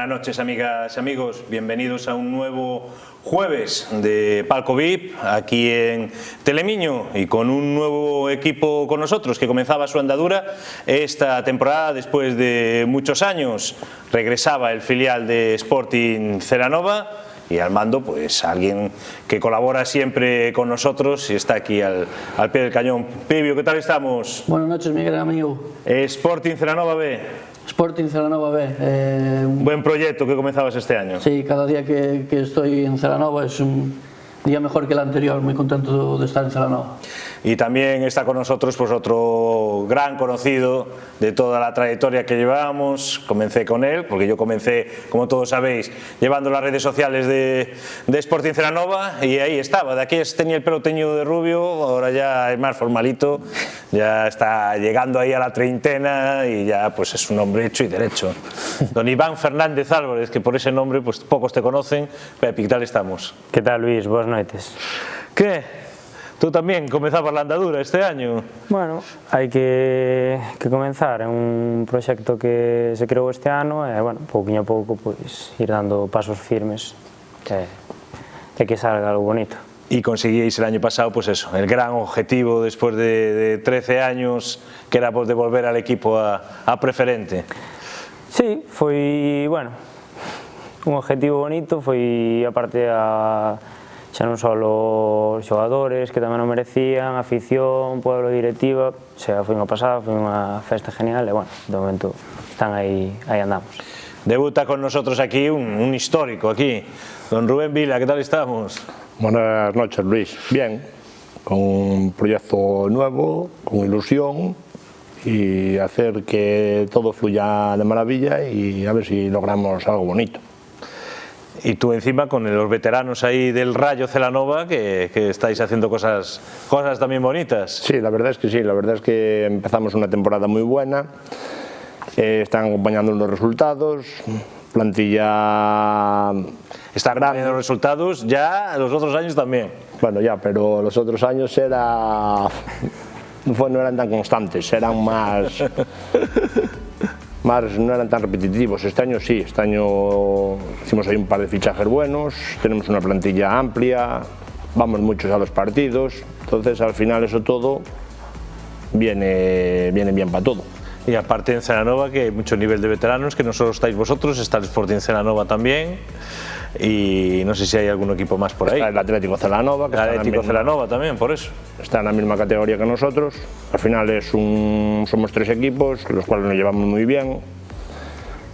Buenas noches, amigas y amigos. Bienvenidos a un nuevo jueves de Palco VIP aquí en Telemiño y con un nuevo equipo con nosotros que comenzaba su andadura esta temporada después de muchos años. Regresaba el filial de Sporting Celanova y al mando pues alguien que colabora siempre con nosotros y está aquí al pie del cañón. Pibio, ¿qué tal estamos? Buenas noches, mi gran amigo. Sporting Celanova B. Sporting Celanova B. Un buen proyecto que comenzabas este año. Sí, cada día que estoy en Celanova es un día mejor que el anterior. Muy contento de estar en Celanova. Y también está con nosotros pues otro gran conocido de toda la trayectoria que llevábamos. Comencé con él, porque yo comencé, como todos sabéis, llevando las redes sociales de Sporting Celanova y ahí estaba. De aquí tenía el pelo teñido de rubio, ahora ya es más formalito, ya está llegando ahí a la treintena y ya pues es un hombre hecho y derecho. Don Iván Fernández Álvarez, que por ese nombre pues pocos te conocen. Pepi, ¿qué tal estamos? ¿Qué tal, Luis? Buenas noches. ¿Qué? ¿Tú también comenzabas la andadura este año? Bueno, hai que comenzar, é un proxecto que se creou este ano e, bueno, pouquinho a pouco, pois, ir dando pasos firmes e que salga algo bonito. Y conseguíais el año pasado, pues eso, el gran objetivo después de 13 años, que era pues devolver al equipo a preferente. Sí, foi, bueno, un objetivo bonito, foi aparte xa non só os xogadores que tamén o merecían, afición, pueblo, directiva, o sea, foi unha pasada, foi unha festa genial e, bueno, de momento están aí andamos. Debuta con nosotros aquí un histórico aquí, don Rubén Vila, ¿qué tal estamos? Buenas noches, Luis. Bien, con un proyecto nuevo, con ilusión y hacer que todo fluya de maravilla y a ver si logramos algo bonito. Y tú encima con los veteranos ahí del Rayo Celanova que estáis haciendo cosas también bonitas. Sí, la verdad es que sí, la verdad es que empezamos una temporada muy buena, están acompañando los resultados, plantilla... Están acompañando los resultados ya los otros años también. Bueno, ya, pero los otros años no eran tan constantes, eran más... no eran tan repetitivos. Este año sí, este año hicimos ahí un par de fichajes buenos, tenemos una plantilla amplia, vamos muchos a los partidos, entonces al final eso todo viene bien para todo. Y aparte en Celanova que hay mucho nivel de veteranos, que no solo estáis vosotros, está el Sporting Celanova también. Y no sé si hay algún equipo más por ahí. Está el Atlético Celanova, que Celanova también, por eso. Está en la misma categoría que nosotros. Al final somos tres equipos, los cuales nos llevamos muy bien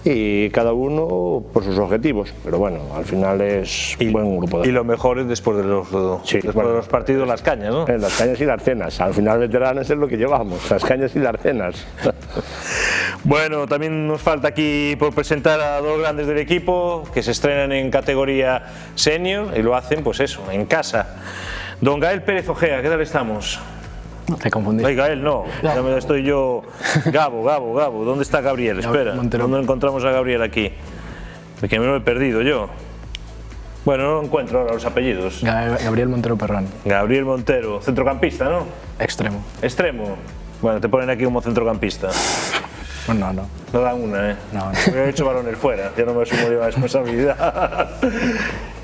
y cada uno por sus objetivos, pero bueno, al final es un buen grupo. Y lo mejor es después de los partidos, las cañas, ¿no? Las cañas y las cenas. Al final veteranos es lo que llevamos, las cañas y las cenas. Bueno, también nos falta aquí por presentar a dos grandes del equipo que se estrenan en categoría senior y lo hacen, pues eso, en casa. Don Gael Pérez Ojea, ¿qué tal estamos? Te confundí. Ay, Gael, no, ya me estoy yo. Gabo, ¿dónde está Gabriel? Espera, Montero. ¿Dónde encontramos a Gabriel aquí? Que me lo he perdido yo. Bueno, no encuentro ahora los apellidos. Gabriel Montero Perrán. Gabriel Montero, centrocampista, ¿no? Extremo. Extremo. Bueno, te ponen aquí como centrocampista. Bueno, no. No dan una, ¿eh? No. Me he hecho balones fuera, ya no me asumo yo la responsabilidad.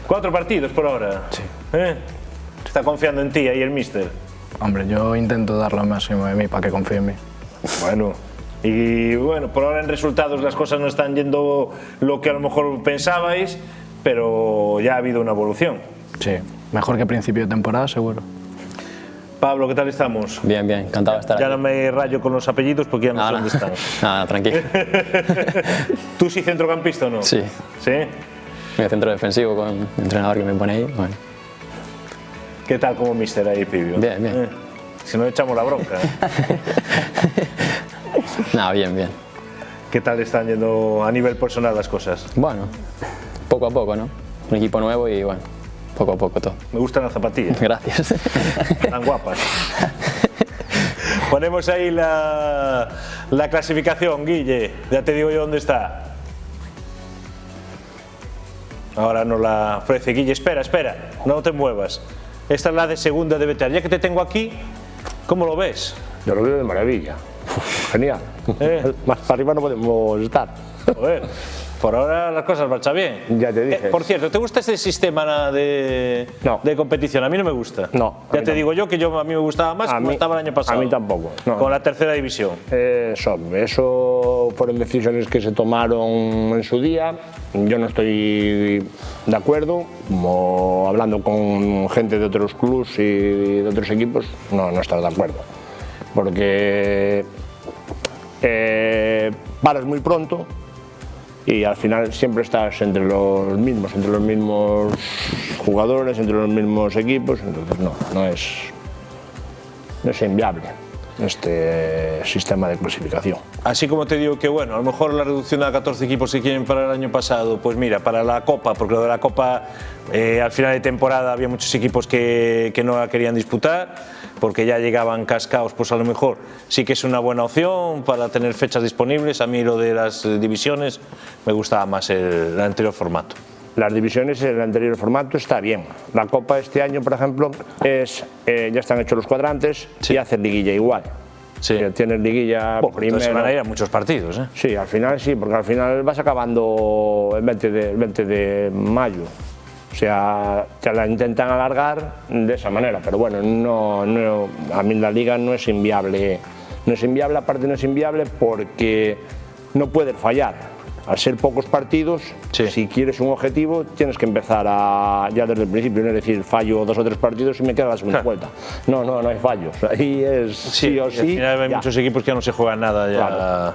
4 partidos por ahora. Sí. Está confiando en ti ahí el míster. Hombre, yo intento dar lo máximo de mí para que confíe en mí. Bueno, y bueno, por ahora en resultados las cosas no están yendo lo que a lo mejor pensabais, pero ya ha habido una evolución. Sí, mejor que principio de temporada, seguro. Pablo, ¿qué tal estamos? Bien, encantado de estar Ya aquí. no me rayo con los apellidos porque ya no sé dónde están. Nada, tranquilo. ¿Tú sí centrocampista o no? Sí. ¿Sí? Mi centro defensivo con el entrenador que me pone ahí. Bueno. ¿Qué tal como míster ahí, Pibio? Bien. Si no echamos la bronca. Nada, bien. ¿Qué tal están yendo a nivel personal las cosas? Bueno, poco a poco, ¿no? Un equipo nuevo y bueno, poco a poco todo. Me gustan las zapatillas. Gracias. Están guapas. Ponemos ahí la clasificación, Guille. Ya te digo yo dónde está. Ahora nos la ofrece Guille. Espera, no te muevas. Esta es la de segunda de veterano. Ya que te tengo aquí, ¿cómo lo ves? Yo lo veo de maravilla. Genial. Más para arriba no podemos estar. Joder. Por ahora las cosas marchan bien. Ya te dije. Por cierto, ¿te gusta este sistema de competición? A mí no me gusta. No. Ya te digo yo que a mí me gustaba más como estaba el año pasado. A mí tampoco. No. Con la tercera división. Eso fueron decisiones que se tomaron en su día. Yo no estoy de acuerdo. Como hablando con gente de otros clubes y de otros equipos, no estoy de acuerdo. Porque paras muy pronto y al final siempre estás entre los mismos jugadores, entre los mismos equipos, entonces no es inviable este sistema de clasificación. Así como te digo que bueno, a lo mejor la reducción a 14 equipos que quieren para el año pasado, pues mira, para la Copa, porque lo de la Copa al final de temporada había muchos equipos que no la querían disputar, porque ya llegaban cascados, pues a lo mejor sí que es una buena opción para tener fechas disponibles. A mí lo de las divisiones me gustaba más el anterior formato. Las divisiones en el anterior formato está bien. La Copa este año, por ejemplo, ya están hechos los cuadrantes y hacen liguilla igual. Sí. Tienes liguilla primero. Se van a ir a muchos partidos, ¿eh? Sí, al final sí, porque al final vas acabando el 20 de mayo. O sea, te la intentan alargar de esa manera, pero bueno, a mí la liga no es inviable. No es inviable, aparte no es inviable porque no puedes fallar. Al ser pocos partidos, si quieres un objetivo, tienes que empezar ya desde el principio, no es decir, fallo 2 o 3 partidos y me queda la segunda vuelta. No hay fallos, ahí es sí o sí. Al final hay muchos equipos que ya no se juegan nada, ya. Claro.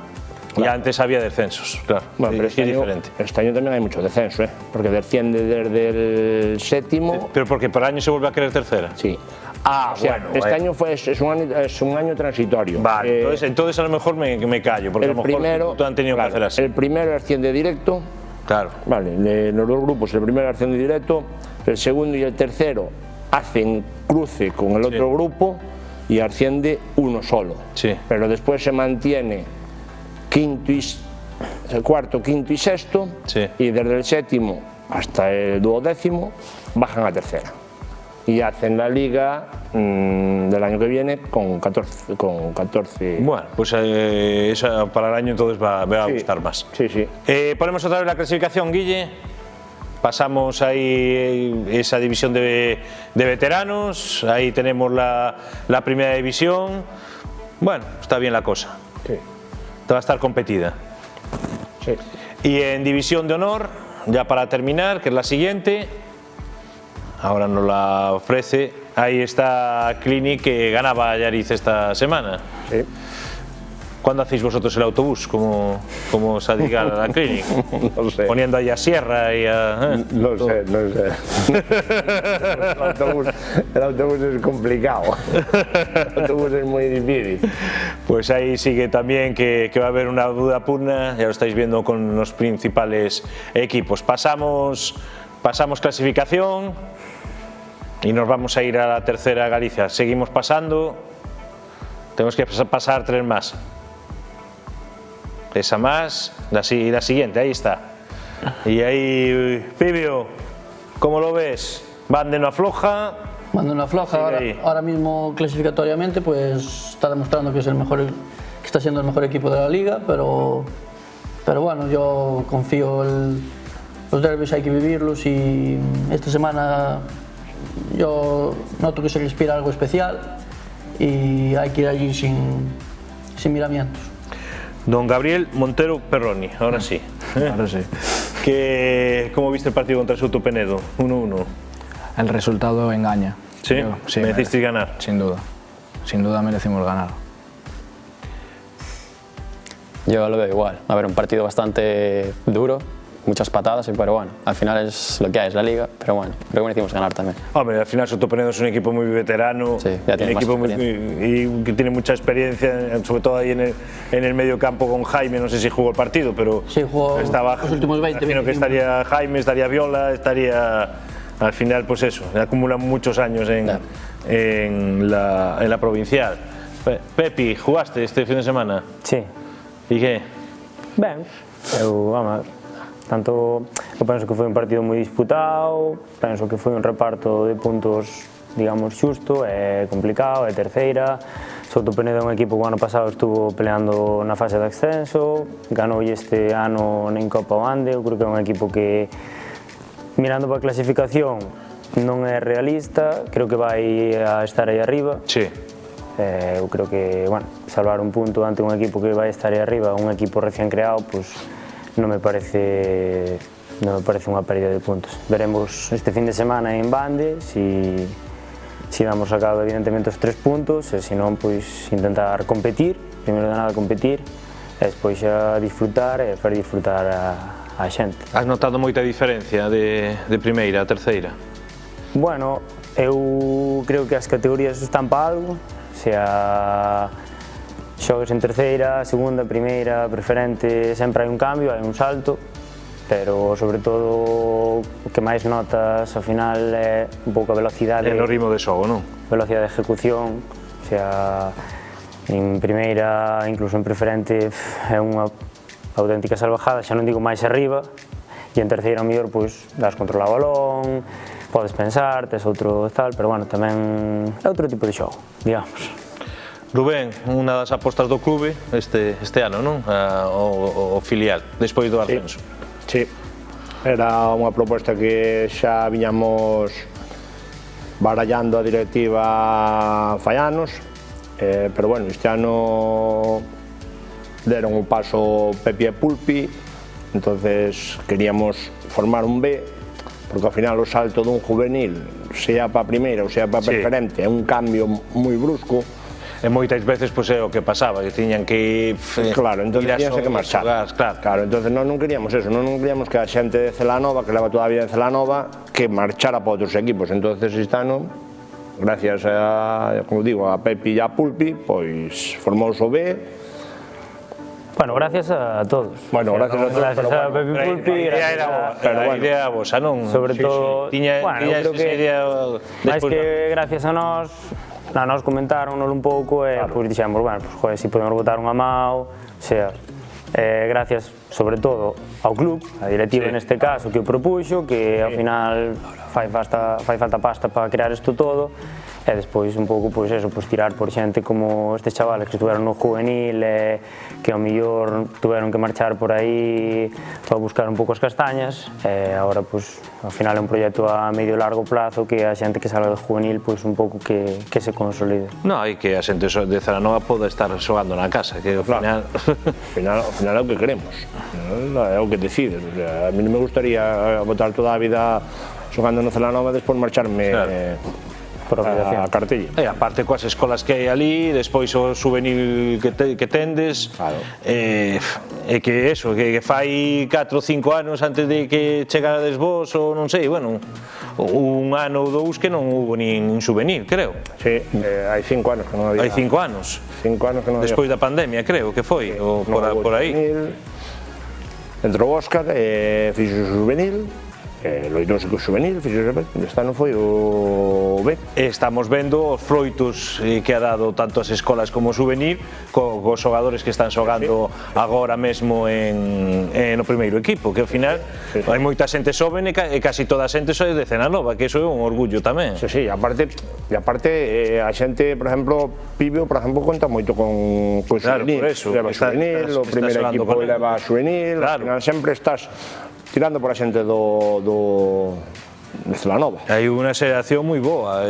Ya antes había descensos, claro. Bueno, pero este año también hay mucho descenso, porque desciende desde el séptimo. Pero porque por año se vuelve a querer tercera. Sí. O sea, bueno, este año es un año transitorio. Vale, entonces a lo mejor me callo, porque a lo mejor tú han tenido que hacer así. El primero asciende directo. Claro. Vale, de los 2 grupos, el primero asciende directo, el segundo y el tercero hacen cruce con el otro grupo y asciende uno solo. Sí. Pero después se mantiene cuarto, quinto y sexto, y desde el séptimo hasta el 12º bajan a tercera. Y hacen la liga del año que viene con 14. Bueno, pues para el año entonces va a gustar más. Sí. Ponemos otra vez la clasificación, Guille. Pasamos ahí esa división de veteranos. Ahí tenemos la primera división. Bueno, está bien la cosa. Sí. Va a estar competida. Sí. Y en división de honor, ya para terminar, que es la siguiente. Ahora nos la ofrece. Ahí está Clinic, que ganaba a Yariz esta semana. Sí. ¿Cuándo hacéis vosotros el autobús? ¿Cómo se adiga a la Clinic? No sé. Poniendo ahí a Sierra y a... No sé. El autobús es complicado. El autobús es muy difícil. Pues ahí sigue también que va a haber una duda pugna. Ya lo estáis viendo con los principales equipos. Pasamos clasificación y nos vamos a ir a la tercera Galicia. Seguimos pasando. Tenemos que pasar 3 más. Esa más, la siguiente, ahí está. Y ahí, Pibio, ¿cómo lo ves? ¿Van de una floja? Van de una floja. Ahora mismo clasificatoriamente pues está demostrando que es que está siendo el mejor equipo de la liga, pero bueno, yo confío los derbis hay que vivirlos y esta semana yo noto que se respira algo especial y hay que ir allí sin miramientos. Don Gabriel Montero Perroni, ahora sí. Ahora sí. ¿Cómo viste el partido contra Souto Penedo? 1-1. El resultado engaña. ¿Sí? Sí, ¿Merecisteis ganar? Sin duda merecimos ganar. Yo lo veo igual. A ver, un partido bastante duro, muchas patadas, pero bueno, al final es lo que hay, es la liga, pero bueno, creo que merecimos ganar también. Hombre, al final Souto Penedo es un equipo muy veterano, ya tiene un equipo y que tiene mucha experiencia, sobre todo ahí en el medio campo con Jaime. No sé si jugó el partido, pero sí, jugó los últimos 20 minutos. Que estaría Jaime, estaría Viola, al final pues eso, acumulan muchos años en la provincial. Pepi, ¿jugaste este fin de semana? Sí. ¿Y qué? Ben, vamos, tanto eu penso que foi un partido moi disputado, penso que foi un reparto de puntos, digamos, xusto, é complicado, é terceira, Souto Penedo é un equipo que o ano pasado estuvo peleando na fase de ascenso, ganou este ano en Copa Oande, eu creo que é un equipo que, mirando para a clasificación, non é realista, creo que vai a estar aí arriba. Sí. Eu creo que, bueno, salvar un punto ante un equipo que vai estar aí arriba, un equipo recién creado, pues non me parece unha pérdida de puntos. Veremos este fin de semana en Bande si damos sacado evidentemente os 3 puntos e se non, pois intentar competir, primeiro de nada competir e despois xa disfrutar e fazer disfrutar a xente. Has notado moita diferencia de primeira a terceira? Bueno, eu creo que as categorías están para algo, sea xogues en terceira, segunda, primeira, preferente, sempre hai un cambio, hai un salto, pero sobre todo o que máis notas ao final é un pouco a velocidade. É no ritmo de xogo, non? Velocidade de ejecución, o sea, en primeira, incluso en preferente, é unha auténtica salvajada, xa non digo máis arriba, e en terceira, ao mellor, pois, das controlar o balón, podes pensar, tes outro tal, pero bueno, tamén é outro tipo de xogo, digamos. Rubén, unha das apostas do clube este ano, non? O filial, despois do ascenso. Sí, era unha proposta que xa viñamos barallando a directiva fai anos, pero bueno, este ano deron un paso Pepi e Pulpi, entonces queríamos formar un B, porque ao final o salto dun juvenil, sea para primeira ou sea para preferente, é un cambio moi brusco. E moitas veces pois é o que pasaba, que tiñan que claro, entonces tiñanse que marchar. Claro, entonces non queríamos eso, non queríamos que a xente de Celanova, que leva toda a vida en Celanova, que marchara para outros equipos. Entonces este ano, gracias a, como digo, a Pepi e a Pulpi, pois formouse o B. Bueno, gracias a todos. Bueno, gracias a todos, gracias a Pepi Pulpi, a idea vosa, non? Sobre todo, tiña esa idea máis que gracias a nós comentaron un pouco e pois dixemos, bueno, pois joder, si podemos botar unha mão, o sea, gracias sobre todo ao club, a directiva neste caso que o propuxo, que ao final fai falta pasta para crear isto todo, e despois un pouco pois eso, pois tirar por xente como estes chavales que estuveron no juvenil e que ao mellor tuveron que marchar por aí para buscar un pouco as castañas, e agora pois ao final é un proxecto a medio e largo plazo que a xente que salga do juvenil pois un pouco que se consolide. Non, e que a xente de Celanova poda estar xogando na casa, que ao final ao final é o que queremos, é o que decides. A mí non me gustaría botar toda a vida xogando no Celanova e despois marcharme a cartilla. E aparte coas escolas que hai ali, despois o juvenil que tendes, e que eso, que fai 4 ou 5 anos antes de que chegarades vos, ou non sei, bueno, un ano ou 2 que non hubo nin juvenil, creo. Sí, hai 5 anos que non había. Hai 5 anos. 5 anos que non había. Despois da pandemia, creo que foi, ou por aí. Entrou Óscar, fixo o juvenil, loitouse co juvenil, este ano foi o B. Estamos vendo os froitos que ha dado tanto as escolas como o juvenil cos xogadores que están xogando agora mesmo no primeiro equipo, que ao final hai moita xente xoven e casi toda a xente é de Celanova, que iso é un orgullo tamén. Sí, aparte a xente, por exemplo, Pibio, por exemplo, conta moito con juvenil, leva juvenil, o primeiro equipo leva juvenil, ao final sempre estás tirando por a xente de Celanova. Hai unha xeración moi boa,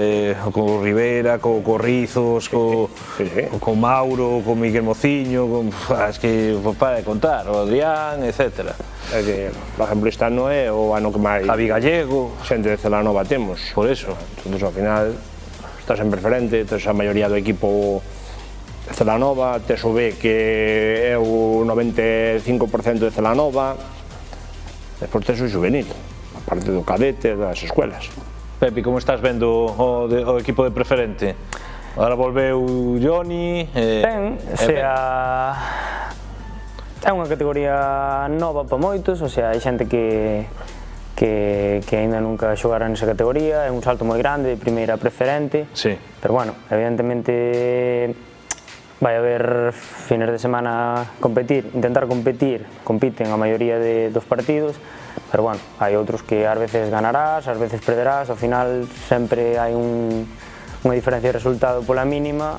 co Rivera, co Rizos, co Mauro, co Miguel Mociño, es que para de contar, o Adrián, etc. Por exemplo, este ano é o ano que máis Javi Gallego, xente de Celanova temos. Por eso. Entón, ao final, estás en preferente, tes a maioría do equipo de Celanova, tes o B que é o 95% de Celanova, despois tes o juvenil, a parte do cadete, das escuelas. Pepi, como estás vendo o equipo de preferente? Agora volveu Johnny... Ben, é unha categoría nova para moitos, o sea, hai xente que aínda nunca xogara nesa categoría, é un salto moi grande de primeira a preferente, pero bueno, evidentemente vai haber fines de semana intentar competir, compiten a maioría dos partidos, pero bueno, hai outros que ás veces ganarás, ás veces perderás, ao final sempre hai un unha diferencia de resultado pola mínima.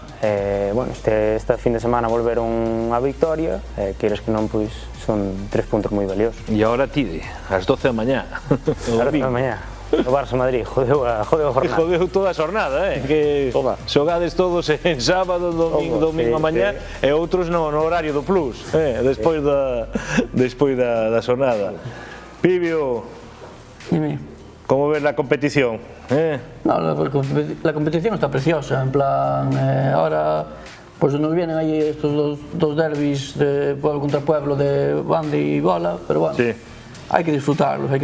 Bueno, este fin de semana volveron a victoria, queres que non, pois son 3 puntos moi valiosos. E agora tide, ás 12 da mañá. Ás 12 da mañá, o Barça Madrid, jodeu a jornada. Jodeu toda a xornada, que xogades todos en sábado, domingo a mañá, e outros no horario do plus, despois da xornada. Pibio, como ves la competición? No, la competición está preciosa, en plan, ahora pues nos vienen ahí estos dos derbis de pueblo contra pueblo, de banda y bola, pero bueno, sí, hay que disfrutarlos, hay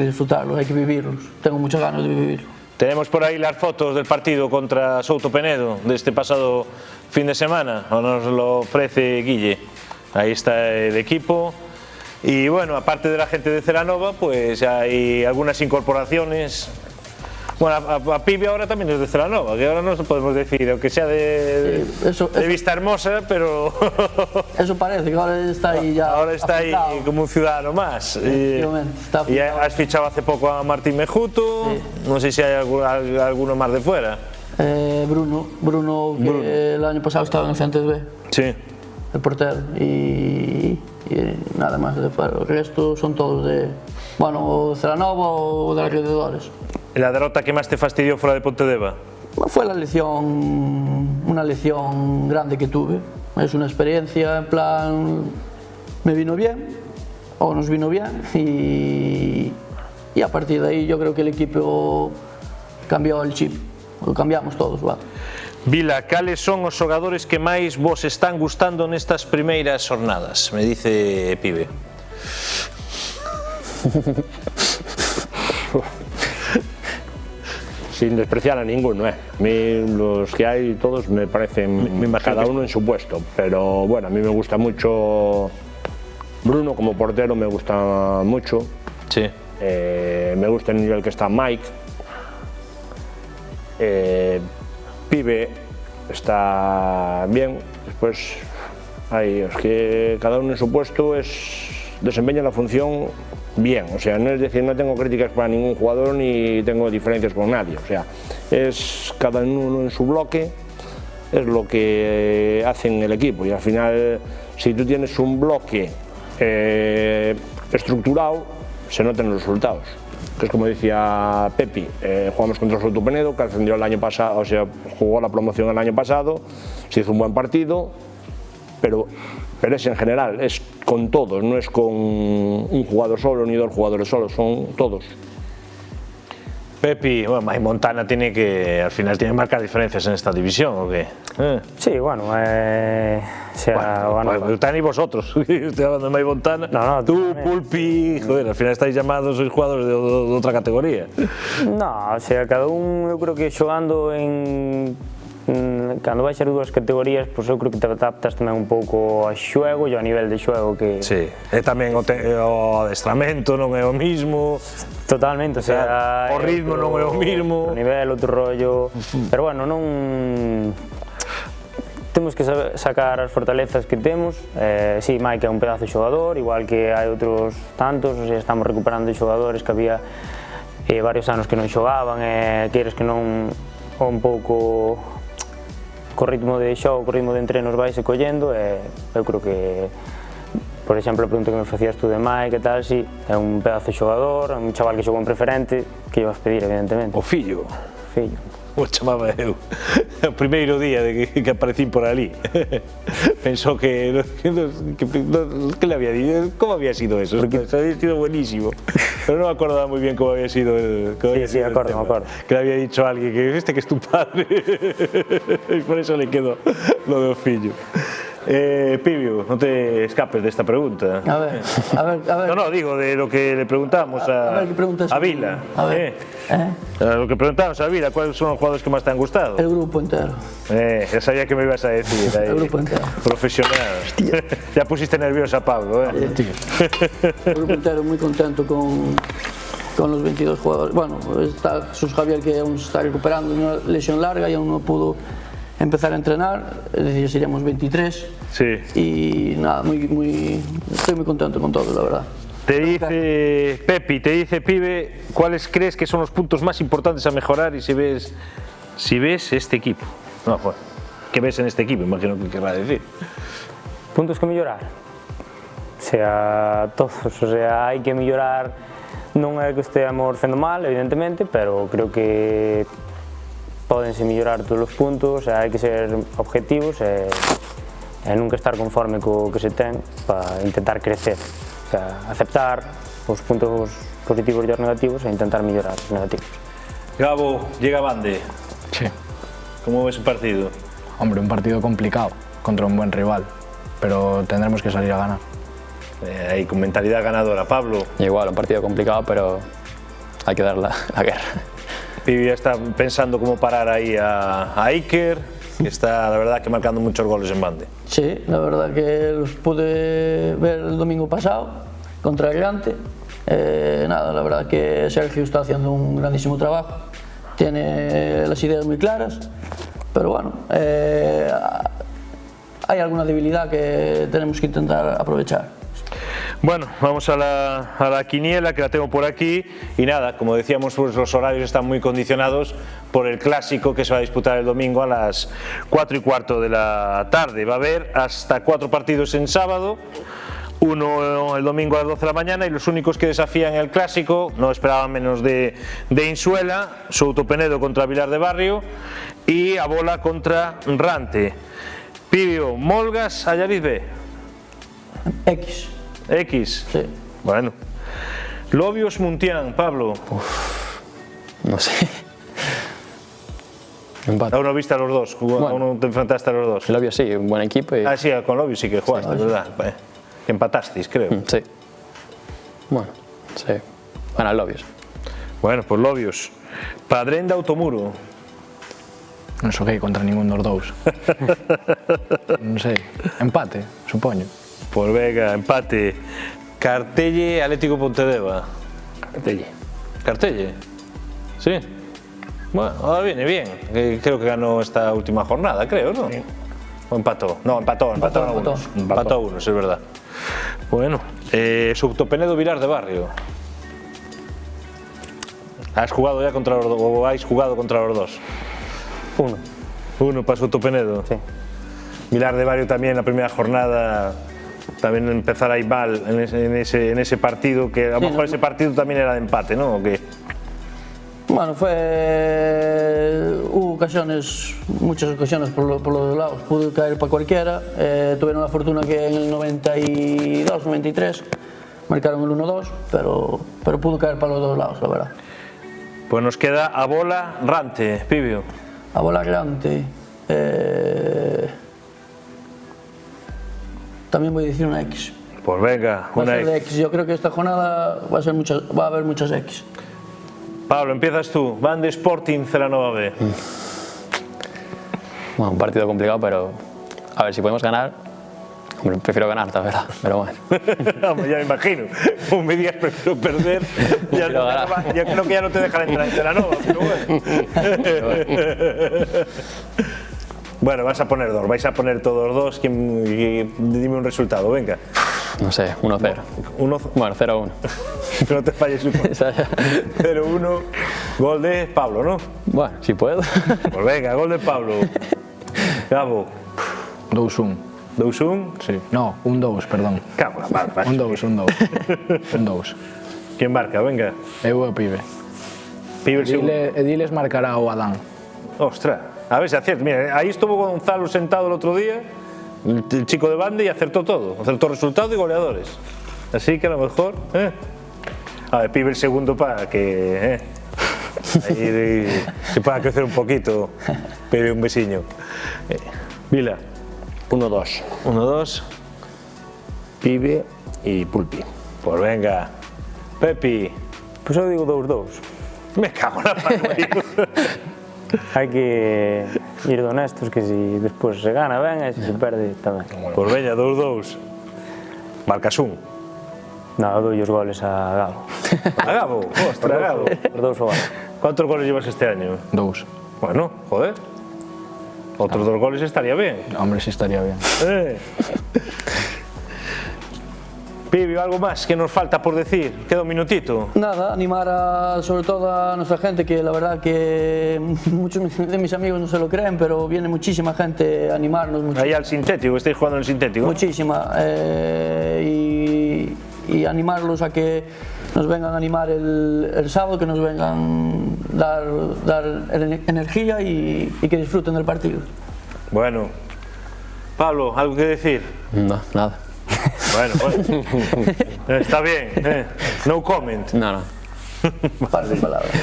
que vivirlos, tengo muchas ganas de vivirlos. Tenemos por ahí las fotos del partido contra Souto Penedo de este pasado fin de semana, nos lo ofrece Guille, ahí está el equipo. Y bueno, aparte de la gente de Celanova, pues hay algunas incorporaciones. Bueno, a Pibi ahora también es de Celanova, que ahora no podemos decir, aunque sea de Vista Hermosa, pero... Eso parece, que ahora está ahí ya... Ahora está ahí como un ciudadano más. Y has fichado hace poco a Martín Mejuto, sí. No sé si hay alguno más de fuera. Bruno, que el año pasado estaba en el Centes B. Sí. El portero, y nada más de fuera. El resto son todos de, bueno, de Celanova o de alrededores. ¿La derrota que más te fastidió fuera de Pontedeva? Fue una lección grande que tuve. Es una experiencia, en plan, me vino bien, o nos vino bien, y a partir de ahí yo creo que el equipo cambió el chip, lo cambiamos todos, ¿vale? Vila, cales son os xogadores que máis vos están gustando nestas primeiras xornadas? Me dice Pibe. Sin despreciar a ninguno, A mí los que hay todos me parecen cada uno en su puesto, pero bueno, a mí me gusta mucho Bruno como portero, me gusta mucho. Sí. Me gusta el nivel que está Mike. Pibe está bien, después hay los que cada uno en su puesto desempeña la función bien, o sea, no es decir, no tengo críticas para ningún jugador ni tengo diferencias con nadie, o sea, es cada uno en su bloque, es lo que hacen el equipo y al final, si tú tienes un bloque estructurado, se notan los resultados. Que es como decía Pepi, jugamos contra Souto Penedo, que ascendió el año pasado, o sea, jugó la promoción el año pasado, se hizo un buen partido, pero es en general, es con todos, no es con un jugador solo ni dos jugadores solos, son todos. Pepi, bueno, Mike Montana tiene que, al final tiene que marcar diferencias en esta división, ¿o qué? Sí, bueno, Montana y vosotros, estoy hablando de Mike Montana, no, tú, Pulpi, joder, al final estáis llamados, sois jugadores de otra categoría. No, o sea, cada un, eu creo que xogando cando vai ser dúas categorías, pois eu creo que te adaptas tamén un pouco ao xogo e ao nivel de xogo que... Sí, e tamén o adestramento non é o mismo. Totalmente, o sea... O ritmo non é o mismo. O nivel, outro rollo... Pero bueno, non... Temos que sacar as fortalezas que temos. Sí, Mike é un pedazo de xogador, igual que hai outros tantos, o sea, estamos recuperando xogadores que había varios anos que non xogaban, e queres que non un pouco... co ritmo de xogo, co ritmo de entrenos vai se collendo, e eu creo que, por exemplo, a pregunta que me facías tú de Mike e tal, sí, é un pedazo de xogador, é un chaval que xogou en preferente, que ibas pedir, evidentemente. O fillo. Fillo. O chamaba eu, o primeiro día de que aparecín por ali. Pensó que le había dicho, ¿cómo había sido eso? Porque había sido buenísimo, pero no me acordaba muy bien cómo había sido el Sí, me acuerdo. Que le había dicho a alguien que que es tu padre, y por eso le quedó lo de Ofillo. Pibio, no te escapes de esta pregunta. A ver. No, digo de lo que le preguntamos a Vila. Lo que preguntamos a Vila, ¿cuáles son los jugadores que más te han gustado? El grupo entero. Ya sabía que me ibas a decir. Ahí. El grupo entero. Profesional. Ya pusiste nervioso a Pablo, El grupo entero, muy contento con los 22 jugadores. Bueno, está Jesús Javier, que aún se está recuperando de una lesión larga y aún no pudo empezar a entrenar, es decir, seríamos 23. Sí. Y nada, estoy muy contento con todo, la verdad. Te dice Pepi, te dice Pibe, ¿cuáles crees que son los puntos más importantes a mejorar y si ves si ves este equipo. No, joder, ¿qué ves en este equipo? Imagino que querrá decir. Puntos que mellorar? O sea, todos, o sea, hai que mellorar, non é que esteamos facendo mal, evidentemente, pero creo que pódense mellorar todos os puntos, hai que ser objetivos e nunca estar conforme co que se ten para intentar crecer, o sea, aceptar os puntos positivos e os negativos e intentar mellorar os negativos. Gabo, llega Bande. Sí. ¿Cómo ves el partido? Hombre, un partido complicado contra un buen rival, pero tendremos que salir a ganar. Ahí con mentalidad ganadora. Pablo. Igual, un partido complicado, pero hay que dar la guerra. Pibi ya está pensando cómo parar ahí a Iker, que está, la verdad, que marcando muchos goles en Bande. Sí, la verdad que los pude ver el domingo pasado contra el Gante. Nada, la verdad que Sergio está haciendo un grandísimo trabajo, tiene las ideas muy claras, pero bueno, hay alguna debilidad que tenemos que intentar aprovechar. Bueno, vamos a la quiniela, que la tengo por aquí, y nada, como decíamos, pues los horarios están muy condicionados por el clásico que se va a disputar el domingo a las 4:15 de la tarde. Va a haber hasta 4 partidos en sábado, uno el domingo a las 12 de la mañana, y los únicos que desafían el clásico, no esperaban menos de Insuela, Souto Penedo contra Vilar de Barrio y Abola contra Rante. Pibio, Molgas, Allariz B. X. X. Sí. Bueno. Lobios, Muntián, Pablo. No sé. Empate. Aún no viste a los dos, aún no te enfrentaste a los dos. El Lobios sí, un buen equipo. Y... Ah, sí, con Lobios sí que jugaste, ¿verdad? Que empatasteis, creo. Sí. Bueno, sí. Bueno, el Lobios. Bueno, pues Lobios. Padrén de Automuro. Non xoguei contra ningún dos dous. Non sei, empate, supoño. Pues venga, empate. Cartelle, Atlético Pontedeva. Cartelle. Sí. Bueno, ahora viene bien. Creo que ganó esta última jornada, creo, ¿no? Sí. ¿O empató? No, empató a unos. Empató a unos, es verdad. Bueno, Souto Penedo, Vilar de Barrio. ¿Has jugado ya contra los dos, o habéis jugado contra los dos? Uno para Souto Penedo. Sí. Vilar de Barrio también, la primera jornada, también empezar ahí mal en ese partido, que a lo mejor ese partido también era de empate, ¿no? ¿O qué? Bueno, hubo ocasiones, muchas ocasiones por los dos lados, pudo caer para cualquiera, tuvieron la fortuna que en el 92, 93 marcaron el 1-2, pero pudo caer para los dos lados, la verdad. Pues nos queda Abola, Rante, Pibio. Abola, Rante, también voy a decir una X. Pues venga, Va a una ser de X. X. Yo creo que esta jornada va a haber muchas X. Pablo, empiezas tú. Bande Sporting, Celanova B. Bueno, un partido complicado, pero a ver si podemos ganar. Hombre, prefiero ganar, la verdad, pero bueno. Ya me imagino. Un me digas prefiero perder. Ya creo que ya no te dejarán entrar en Celanova, pero bueno. Bueno, vas a poner dos, vais a poner todos dos. Dime un resultado, venga. No sé, 1-0. Bueno, 0-1. No te falles un 0-1. Gol de Pablo, ¿no? Bueno, si puedo. Pues venga, gol de Pablo. Gabo. 2-1. 2-1. Sí. No, 1-2, perdón. Cabo, vale. 1-2. 1-2. ¿Quién marca? Venga. Eu e o Pibe. Pibe el segundo. Ediles marcará o Adán. Ostras. A ver si acierta. Mira, ahí estuvo Gonzalo sentado el otro día, el chico de Bande, y acertó todo. Acertó resultados y goleadores. Así que a lo mejor. A ver, Pibe el segundo para que. Ahí se pueda crecer un poquito. Pibe un besiño. Vila. 1-2. 1-2. Pibe y Pulpi. Pues venga. Pepi. Pues eu digo 2-2. Me cago en la mano. Hai que ir honestos, que si despois se gana ben e se perde tamén. Pues veña, 2-2. Marcas un. No, doi os goles a Gabo. A Gabo, ostras, Gabo. Por 2 o Gabo. ¿Cuántos goles llevas este año? 2. Bueno, joder. Otros 2 goles estaría bien. Hombre, sí estaría bien. Pibio, algo más que nos falta por decir, queda un minutito. Nada, animar sobre todo a nuestra gente, que la verdad que muchos de mis amigos no se lo creen, pero viene muchísima gente a animarnos. Ahí al sintético, estáis jugando en el sintético. Muchísima. Y animarlos a que nos vengan a animar el sábado, que nos vengan dar energía y que disfruten del partido. Bueno, Pablo, ¿algo que decir? No, nada. Bueno, está bien, no comment. No.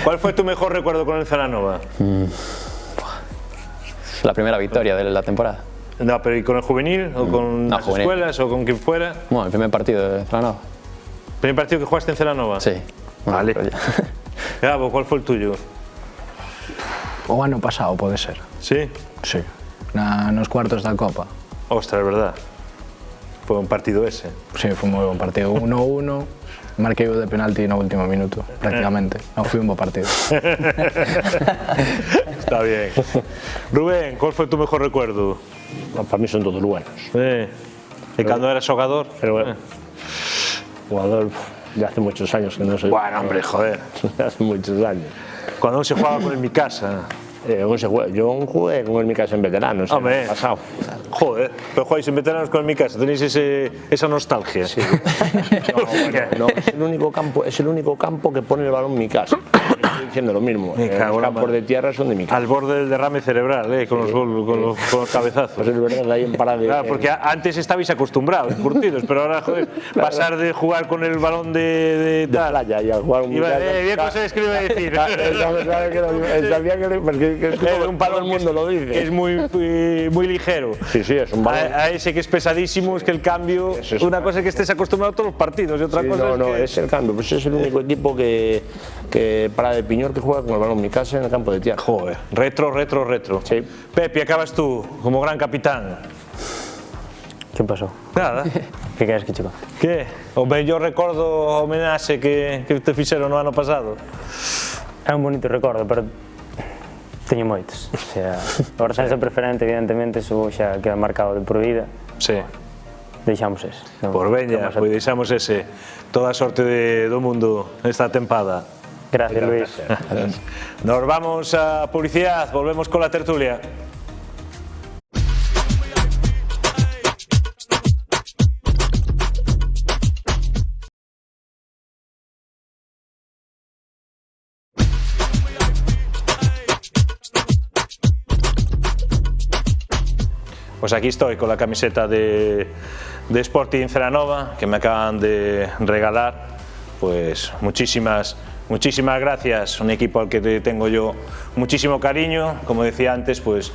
¿Cuál fue tu mejor recuerdo con el Celanova? La primera victoria de la temporada. No, pero ¿y con el juvenil? ¿O con las juvenil. escuelas? ¿O con quien fuera? Bueno, el primer partido de Celanova. ¿Primer partido que jugaste en Celanova? Sí. Vale. Pero ya. Gabo, ¿cuál fue el tuyo? O ano pasado pode ser. ¿Sí? Sí. Nos cuartos da Copa. Ostras, es verdad. Fue un partido ese. Sí, foi un moi bon partido. 1-1, marquei o de penalti no último minuto, prácticamente. Non foi un bo partido. Está bien. Rubén, ¿cuál fue tu mejor recuerdo? Para mí son todos buenos. ¿Y cuando eras jugador? Pero bueno, jugador ya hace muchos años que no soy. Bueno, hombre, joder. Hace muchos años. Cuando se jugaba con el Mikasa. Yo jugué con el Mikasa en veteranos. Hombre, pasado. Joder, pero jugáis en veteranos con el Mikasa, tenéis esa nostalgia. Sí. No, es el único campo que pone el balón Mikasa. Estoy diciendo lo mismo. Los campos de tierra son de Mikasa. Al borde del derrame cerebral, con los cabezazos. Pues es verdad, ahí en parada de... Claro, porque antes estabais acostumbrados, curtidos, pero ahora, joder, pasar de jugar con el balón de playa y a jugar un Mikasa. Bien cosas que iba a decir. Un balón, todo el mundo lo dice. Que es muy ligero. Sí, es un balón. A ese que es pesadísimo, es que el cambio, una cosa es que estés acostumbrado a todos los partidos y otra cosa es el cambio. Pues es el único equipo que para de Piñor que juega con el balón Mikasa en el campo de tierra. Joder, retro. Sí. Pepe, acabas tú como gran capitán. ¿Qué pasó? Nada. ¿Qué queres que chico? ¿Qué? Hombre, yo recuerdo o homenaxe que te fixeron no ano pasado. É un bonito recordo, pero teño moitos. O sea, o ascenso preferente, evidentemente, eso xa queda marcado de por vida. Sí. Deixamos ese. Por veña, pois deixamos ese. Toda a sorte do mundo esta tempada. Gracias, Luis. Nos vamos a publicidad, volvemos con la tertulia. Pues aquí estoy con la camiseta de Sporting Celanova que me acaban de regalar. Pues muchísimas gracias, un equipo al que tengo yo muchísimo cariño. Como decía antes, pues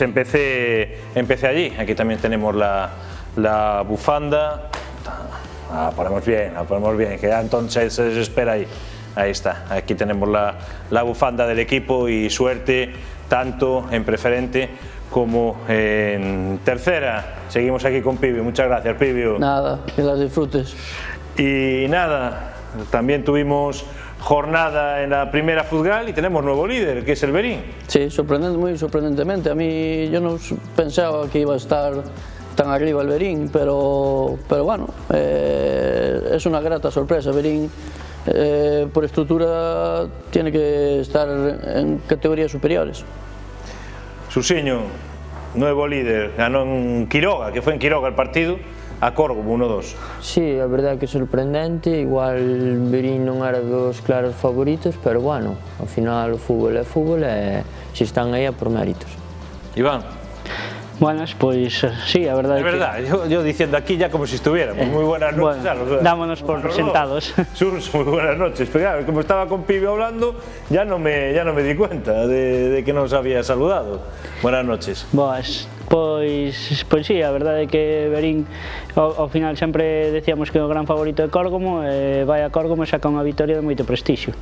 empecé allí. Aquí también tenemos la bufanda. La ponemos bien, que Antón se desespera ahí. Ahí está, aquí tenemos la bufanda del equipo y suerte tanto en preferente como en tercera. Seguimos aquí con Pibio, muchas gracias, Pibio. Nada, que las disfrutes. Y nada, también tuvimos jornada en la primera Futgal y tenemos nuevo líder, que es el Berín. Sí, muy sorprendentemente. A mí yo no pensaba que iba a estar tan arriba el Berín, pero bueno, es una grata sorpresa. Berín, por estructura, tiene que estar en categorías superiores. Susiño, nuevo líder, ganó en Quiroga, que fue en Quiroga el partido, a Córdoba 1-2. Sí, a verdade que é sorprendente, igual Berín non era dos claros favoritos, pero bueno, ao final o fútbol é fútbol e se están aí é por méritos. Iván. Buenas, pues sí, a verdade é verdad, que... yo diciendo aquí ya como si estuviéramos. Muy buenas noches. Bueno, dámonos por presentados. Sus, muy buenas noches. Pero claro, como estaba con Pibio hablando, ya no me di cuenta de que nos había saludado. Buenas noches. Pois sí, a verdade é que Berín ao final sempre decíamos que o gran favorito é Córgomo, vai a Córgomo e saca unha vitoria de moito prestixio.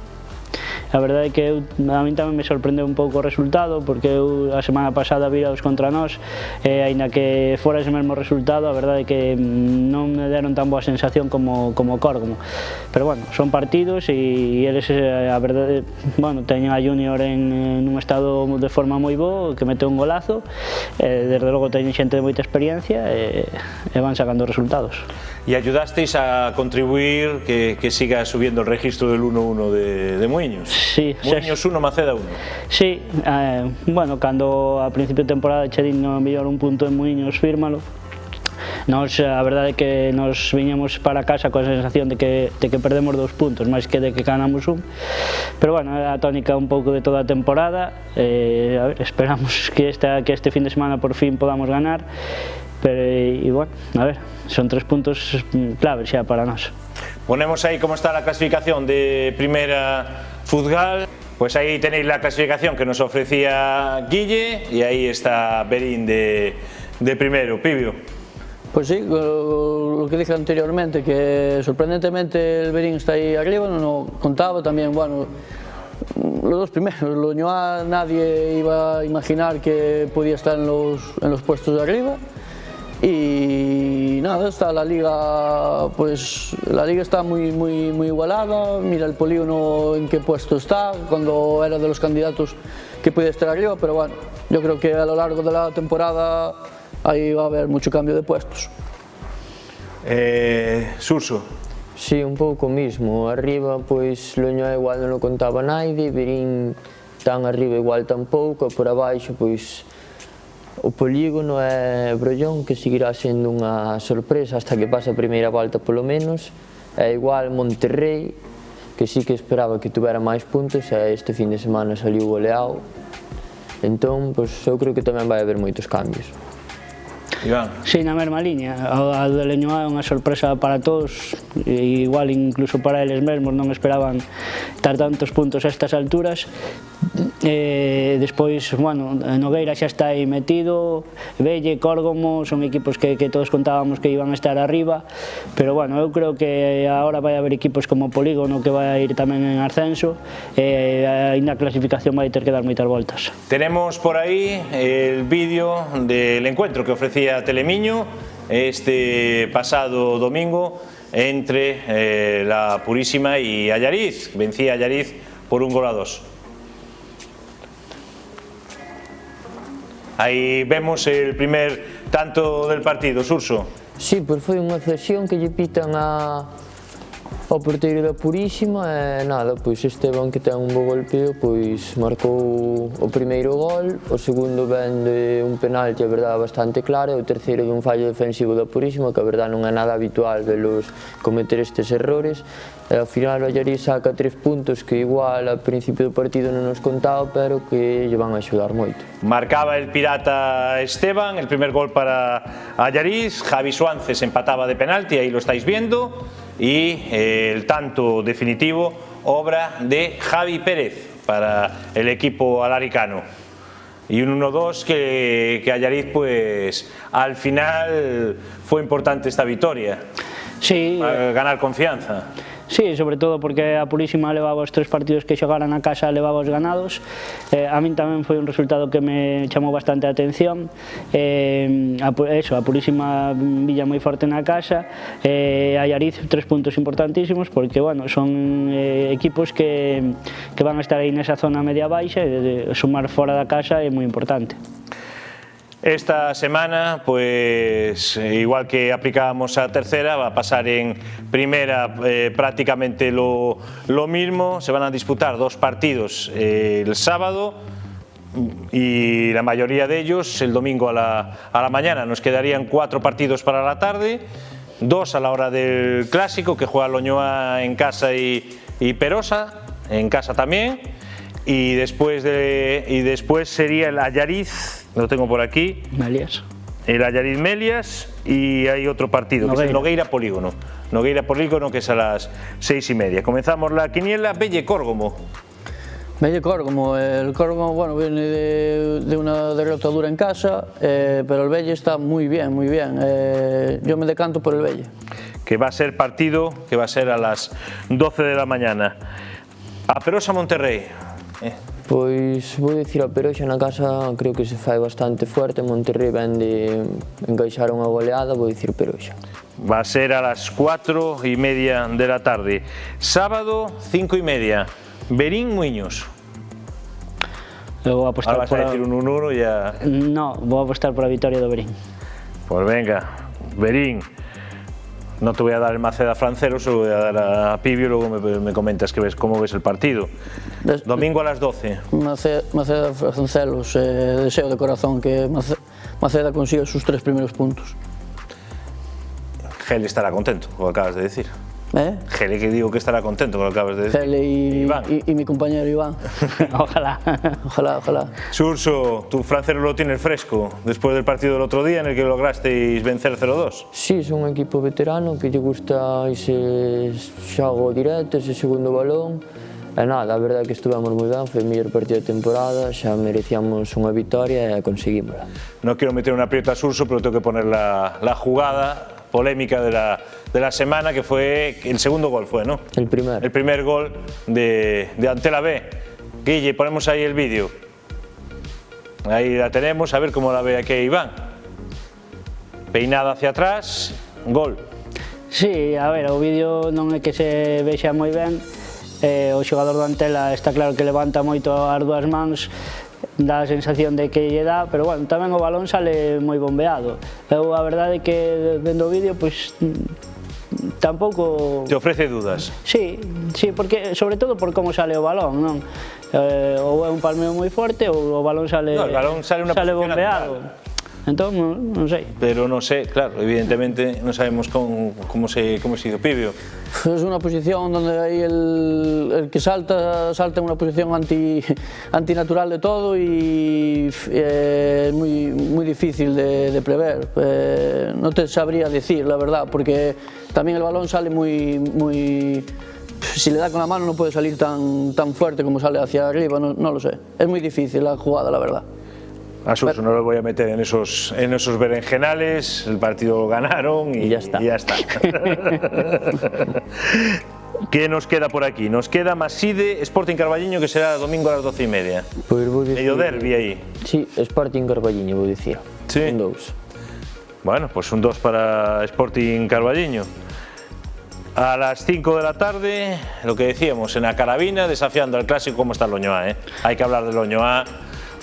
A verdade é que a min tamén me sorprendeu un pouco o resultado, porque eu a semana pasada viraos contra nós, e aínda que fora ese mesmo resultado, a verdade é que non me deron tan boa sensación como Córgomo. Pero bueno, son partidos e eles, a verdade, bueno, teñen a Junior nun estado de forma moi bo, que mete un golazo, desde logo teñen xente de moita experiencia e van sacando resultados. Y ayudasteis a contribuir que siga subiendo el registro del 1-1 de Muiños. Sí. Muiños 1, Maceda 1. Sí, bueno, cando a principio de temporada Chedín no mellor un punto en Muiños, fírmalo. Nos, a verdade é que nos viñamos para casa coa sensación de que perdemos 2 puntos, máis que de que ganamos un. Pero bueno, é a tónica un pouco de toda a temporada. A ver, esperamos que este fin de semana por fin podamos ganar. Pero, y bueno, a ver, son 3 puntos claves xa para nós. Ponemos ahí cómo está la clasificación de Primera Futgal. Pues ahí tenéis la clasificación que nos ofrecía Guille y ahí está Berín de primero. Pibio. Pues sí, lo que dije anteriormente, que sorprendentemente el Berín está ahí arriba, no lo contaba también, bueno, los dos primeros, Loñoa nadie iba a imaginar que podía estar en los puestos de arriba. Y nada, está la liga, pues la liga está muy igualada. Mira el Polígono en qué puesto está, cuando era de los candidatos que podía estar arriba, pero bueno, yo creo que a lo largo de la temporada ahí va a haber mucho cambio de puestos. Suso. Sí, un pouco mismo, arriba pois Loñoa igual non lo contaba naide, Berín tan arriba igual tampouco, por abaixo pois o Polígono é Brollón, que seguirá sendo unha sorpresa hasta que pase a primeira volta polo menos. É igual Monterrey, que sí que esperaba que tuvera máis puntos e este fin de semana saliu goleado. Entón, pois, eu creo que tamén vai haber moitos cambios. Iván. Sí, na mesma liña, a de Leñoa é unha sorpresa para todos, igual incluso para eles mesmos non esperaban estar tantos puntos a estas alturas. Despois, bueno, Nogueira xa está aí metido, Velle, Córgomo, son equipos que todos contábamos que iban a estar arriba, pero bueno, eu creo que agora vai haber equipos como Polígono que vai ir tamén en ascenso, e ainda a clasificación vai ter que dar moitas voltas. Tenemos por ahí el vídeo del encuentro que ofrecía Telemiño este pasado domingo entre la Purísima y Allariz. Vencía Allariz por 1-2. Aí vemos el primer tanto del partido, Surso. Sí, pois foi unha cesión que lle pitan ao porteiro da Purísima e nada, pois Esteban, que ten un bo golpeo, pois marcou o primeiro gol, o segundo ven de un penalti, a verdade, bastante claro, e o terceiro dun fallo defensivo da Purísima, que a verdade non é nada habitual velos cometer estes errores. E ao final o Allariz saca 3 puntos que igual a principio do partido non nos contaba, pero que lle van a axudar moito. Marcaba el pirata Esteban, el primer gol para Allariz, Javi Suárez empataba de penalti, ahí lo estáis viendo, y el tanto definitivo, obra de Javi Pérez para el equipo alaricano. Y un 1-2 que Allariz, pues al final fue importante esta victoria, sí, para ganar confianza. Sí, sobre todo porque a Purísima levaba os 3 partidos que xogaran na casa, levaba os ganados. A min tamén foi un resultado que me chamou bastante a atención. A Purísima villa moi forte na casa, a Allariz 3 puntos importantísimos porque, bueno, son equipos que van a estar aí nesa zona media-baixa e sumar fora da casa é moi importante. Esta semana, pues igual que aplicábamos a tercera, va a pasar en primera prácticamente lo mismo. Se van a disputar 2 partidos el sábado y la mayoría de ellos el domingo a la mañana. Nos quedarían 4 partidos para la tarde, 2 a la hora del clásico que juega Loñoa en casa y Perosa en casa también. Y después sería el Allariz, lo tengo por aquí. Melias. El Allariz Melias y hay otro partido, Nogueira. Que es el Nogueira Polígono. Nogueira Polígono, que es a las 6:30. Comenzamos la quiniela. Velle Córgomo. Velle Córgomo. El Córgomo, bueno, viene de una derrota dura en casa, pero el Velle está muy bien, muy bien. Yo me decanto por el Velle. Que va a ser partido, que va a ser a las 12 de la mañana. A Peroxa Monterrey. Pois vou dicir a Peroxa na casa creo que se fai bastante fuerte, Monterrey ven de encaixar unha goleada, vou dicir Peroxa. Va a ser a las 4:30 de la tarde. Sábado, 5:30. Berín Muiños. Eu vou apostar Ahora vas a decir un 1-1 y ya... No, vou apostar por a vitoria do Berín. Pues venga, Berín. No te voy a dar el Maceda Francero, se lo voy a dar a Pibio, luego me comentas cómo ves el partido. Domingo a las 12. Maceda Francelos, deseo de corazón que Maceda consiga sus 3 primeros puntos. Geli estará contento, como acabas de decir. Geli, que digo que estará contento con lo que acabas de decir. Geli y mi compañero Iván. Ojalá. Ojalá. Surso, tu Francero lo tienes fresco después del partido del otro día en el que lograsteis vencer 0-2. Sí, son un equipo veterano que lle gusta ese xogo directo, ese segundo balón. E nada, a verdade é que estuvemos moi ben, foi o mellor partido da temporada, xa merecíamos unha vitoria e conseguímola. No quiero meter una aprieta a Surso, pero tengo que poner la jugada polémica de la semana, que fue el segundo gol, ¿no? El primer. El primer gol de Antela B. Guille, ponemos ahí el vídeo. Ahí la tenemos, a ver cómo la ve aquí Iván. Peinada hacia atrás, gol. Sí, a ver, o vídeo non é que se vexa moi ben. O xogador do Antela está claro que levanta moito as dúas mans, dá a sensación de que lle dá, pero bueno, tamén o balón sale moi bombeado. Eu a verdade é que vendo o vídeo, pois tampouco... Te ofrece dudas? Sí, porque sobre todo por como sale o balón, non? Ou é un palmeo moi forte ou o balón sale, no, el balón sale bombeado. Natural. Entón, non sei. Pero non sei, claro, evidentemente non sabemos cómo se hizo Pibio. Es una posición donde ahí el que salta en una posición antinatural de todo y es muy difícil de prever. No te sabría decir, la verdad, porque también el balón sale muy... Si le da con la mano no puede salir tan fuerte como sale hacia arriba, no lo sé. Es muy difícil la jugada, la verdad. A Surso no lo voy a meter en esos berenjenales, el partido lo ganaron y ya está. ¿Qué nos queda por aquí? Nos queda Maside, Sporting Carballiño, que será domingo a las 12:30. Pois vou dicir... Medio derbi aí. Sí, Sporting Carballiño, vou dicir. Sí. Un 2. Bueno, pues un 2 para Sporting Carballiño. A las 5 de la tarde, lo que decíamos, en la Carabina, desafiando al clásico, ¿cómo está el Oñoa? Hay que hablar del Oñoa,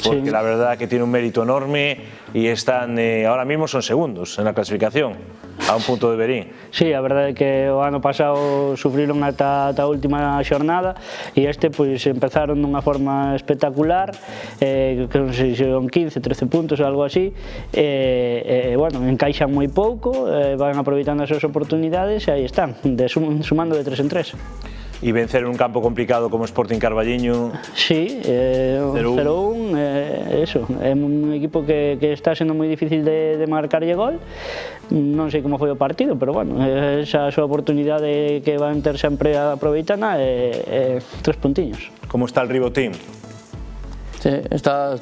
porque sí, la verdad que tiene un mérito enorme y están, ahora mismo son segundos en la clasificación, a un punto de Berín. Sí, a verdade é que o ano pasado sufriron ata a última xornada e pois empezaron dunha forma espectacular, que non sei se son 15, 13 puntos ou algo así, bueno, encaixan moi pouco, van aproveitando as súas oportunidades e aí están, sumando de 3 en 3. Y vencer en un campo complicado como Sporting Carballiño. Sí, 0-1, eso, é un equipo que está sendo moi difícil de marcarlle gol. Non sei como foi o partido, pero bueno, esa súa oportunidade que van ter sempre aproveitana é 3 puntiños. Como está el Ribotín? Sí, la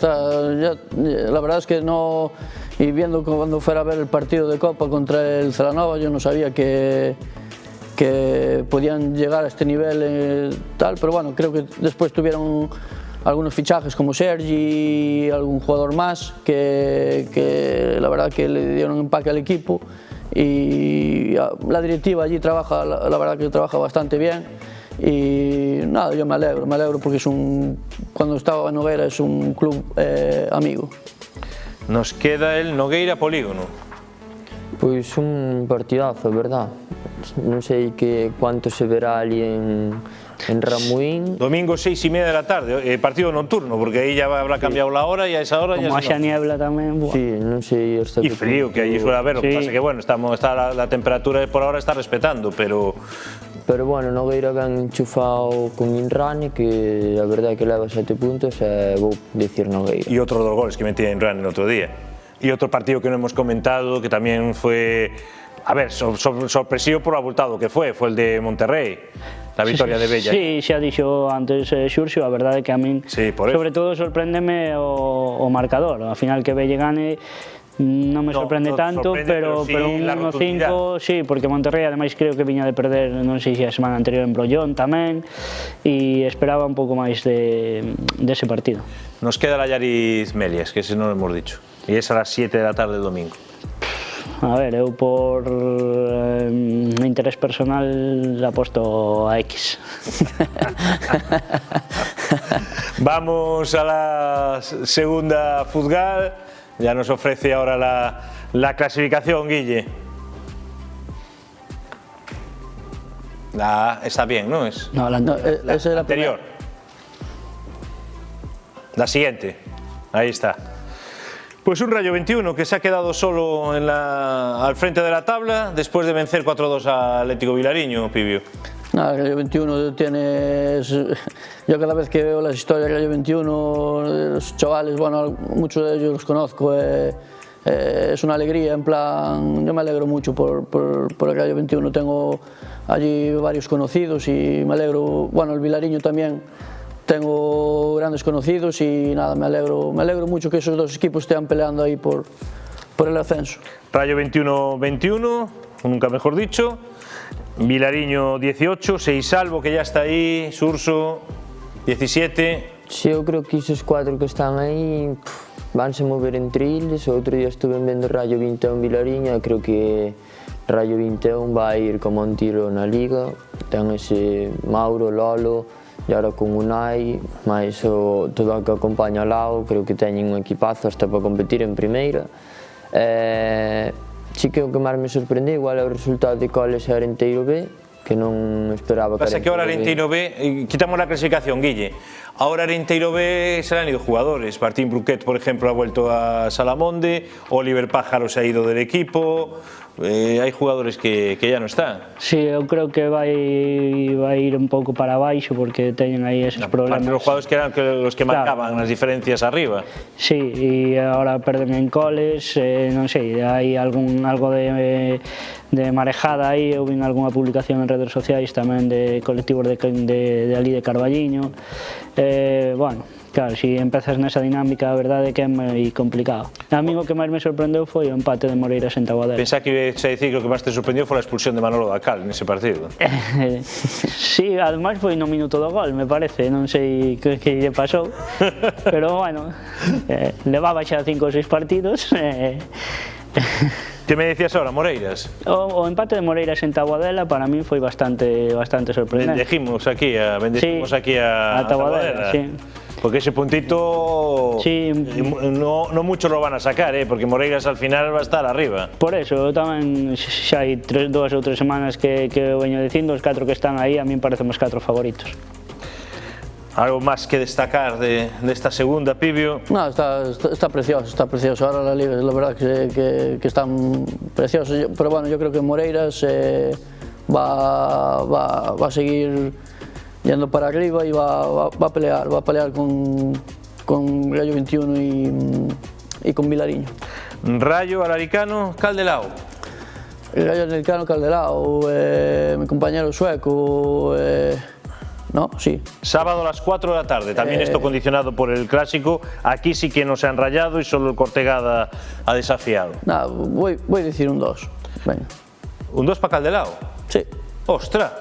verdad es que no, y viendo cuando fuera a ver el partido de Copa contra el Celanova, yo no sabía que podían llegar a este nivel tal, pero bueno, creo que después tuvieron algunos fichajes como Sergi y algún jugador más que la verdad que le dieron empaque al equipo, y la directiva allí trabaja, la verdad que trabaja bastante bien, y nada, yo me alegro porque cuando estaba en Nogueira es un club amigo. Nos queda el Nogueira Polígono. Pois un partidazo, verdad. Non sei cuánto se verá ali en Ramuín. Domingo 6:30 de la tarde, partido nocturno, porque aí ya habrá cambiado la hora y a esa hora como ya haxa niebla tamén. Sí, non sei hasta y frío, que allí suele haber, lo que pasa que bueno, está la temperatura por ahora está respetando, pero bueno, Nogueira ben enchufado con Inrani, que a verdade é que leva 7 puntos e vou dicir Nogueira. Y otros 2 goles que metía Inrani el otro día. Y otro partido que no hemos comentado, que también fue, a ver, sorpresivo por lo abultado que fue el de Monterrey, la victoria de Bella. Sí, xa dixo antes Xurxo, a verdade é que a min, sí, sobre todo, sorpréndeme o marcador. Ao final que Bella gane, non me sorprende tanto, pero un 1-5, sí, porque Monterrey ademais creo que viña de perder, non sei se a semana anterior en Brollón tamén, e esperaba un pouco máis dese partido. Nos queda la Llariz Melies, que ese non lo hemos dicho, e es a las 7 de la tarde el domingo. A ver, eu por interés personal aposto a X. Vamos a la segunda Fuzgal, ya nos ofrece ahora la clasificación, Guille. Está bien, ¿no? No, esa es la anterior. La siguiente, ahí está. Pues un Rayo 21 que se ha quedado solo al frente de la tabla después de vencer 4-2 a Atlético Vilariño, Pibio. No, el Rayo 21 tienes... Yo cada vez que veo las historias del Rayo 21, los chavales, bueno, muchos de ellos los conozco, es una alegría, en plan, yo me alegro mucho por el Rayo 21, tengo allí varios conocidos y me alegro, bueno, el Vilariño también. Tengo grandes conocidos y nada, me alegro mucho que esos dos equipos estén peleando ahí por el ascenso. Rayo 21-21, nunca mejor dicho, Vilariño 18, Seisalvo que ya está ahí, Surso 17. Sí, eu creo que esos 4 que están aí vanse mover entre eles. O outro día estuve vendo Rayo 21 Vilariño e creo que Rayo 21 vai ir como un tiro na Liga. Ten ese Mauro, Lolo, e agora con Unai, máis todo o que acompaña ao lado, creo que teñen un equipazo hasta para competir en primeira. Sí que o que máis me sorprendeu igual é o resultado de Coles e Arenteiro B, que non esperaba que Pasa que ahora Arenteiro B, quitamos la clasificación, Guille, ahora Arenteiro B se le han ido jugadores, Martín Bruquet por ejemplo ha vuelto a Salamonde, Oliver Pájaro se ha ido del equipo, hai jugadores que ya non están. Sí, eu creo que vai ir un pouco para baixo porque teñen aí esos problemas. Los jugadores que eran los que marcaban as diferencias arriba. Sí, e agora perden en Coles, non sei, hai algo de marejada aí, eu vin algunha publicación en redes sociais tamén de colectivos de ali de Carballiño. Bueno, claro, se empezas nesa dinámica, a verdade é que é moi complicado. A mí o que máis me sorprendeu foi o empate de Moreiras en Taboadela. Pensá que ibas a dicir que o que máis te sorprendeu foi a expulsión de Manolo Dacal nese partido. Sí, ademais foi no minuto do gol, me parece, non sei que lle pasou, pero bueno, levaba xa 5 ou 6 partidos. Que me decías ahora, Moreiras? O empate de Moreiras en Taboadela para mí foi bastante sorprendente. Bendecimos aquí a Taboadela. Sí. Porque ese puntito sí, no muchos lo van a sacar, porque Moreiras al final va a estar arriba. Por eso, eu tamén xa hai 2 ou 3 semanas que o veño dicindo, os 4 que están aí a mí parecen os 4 favoritos. ¿Algo más que destacar de esta segunda, Pibio? No, está precioso. Ahora la Liga, la verdad que están preciosos. Pero bueno, yo creo que Moreiras va a seguir yendo para arriba y va a pelear con Rayo 21 y con Vilariño. Rayo Alaricano, Caldelao. El Rayo Alaricano, Caldelao, mi compañero sueco. ¿No? Sí. Sábado a las 4 de la tarde, también esto condicionado por el clásico. Aquí sí que no se han rayado y solo el Cortegada ha desafiado. Nada, voy a decir un 2. Venga. ¿Un 2 para Caldelao? Sí. ¡Ostras!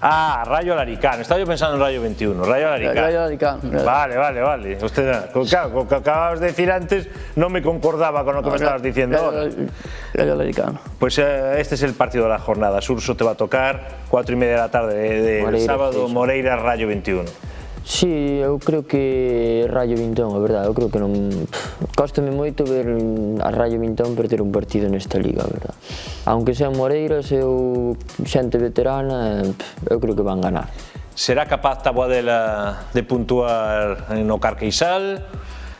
Rayo Alaricano. Estaba yo pensando en Rayo 21. Rayo Alaricano. Vale. Usted, claro, con lo que acababas de decir antes no me concordaba con lo que me estabas diciendo ahora. Rayo Alaricano. Pues este es el partido de la jornada. Surso te va a tocar 4:30 de la tarde del sábado, Moreiras Rayo 21. Sí, eu creo que Rayo 21, a verdade, eu creo que non... Cóstame moito ver a Rayo 21 perder un partido nesta liga, a verdade. Aunque sean Moreiras, xente veterana, eu creo que van ganar. Será capaz Taboadela de puntuar no Carqueisal?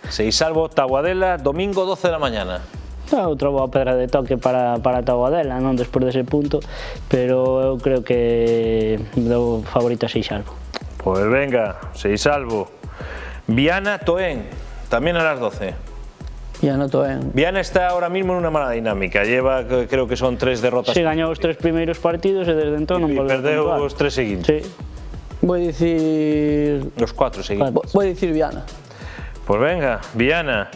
Seisalvo, Taboadela, domingo 12 de la mañana. Outra boa pedra de toque para Taboadela, non despois dese punto, pero eu creo que dou favorito a Seisalvo. Pues venga, Seisalvo. Viana Toén, también a las 12. Viana Toén. Viana está ahora mismo en una mala dinámica, lleva creo que son 3 derrotas. Sí, gañou os 3 primeiros partidos e desde entón non volveu a perdeu puntuar. os 3 seguintes. Sí. Voy a decir... Los 4 seguintes. Voy a decir Viana. Pues venga, Viana.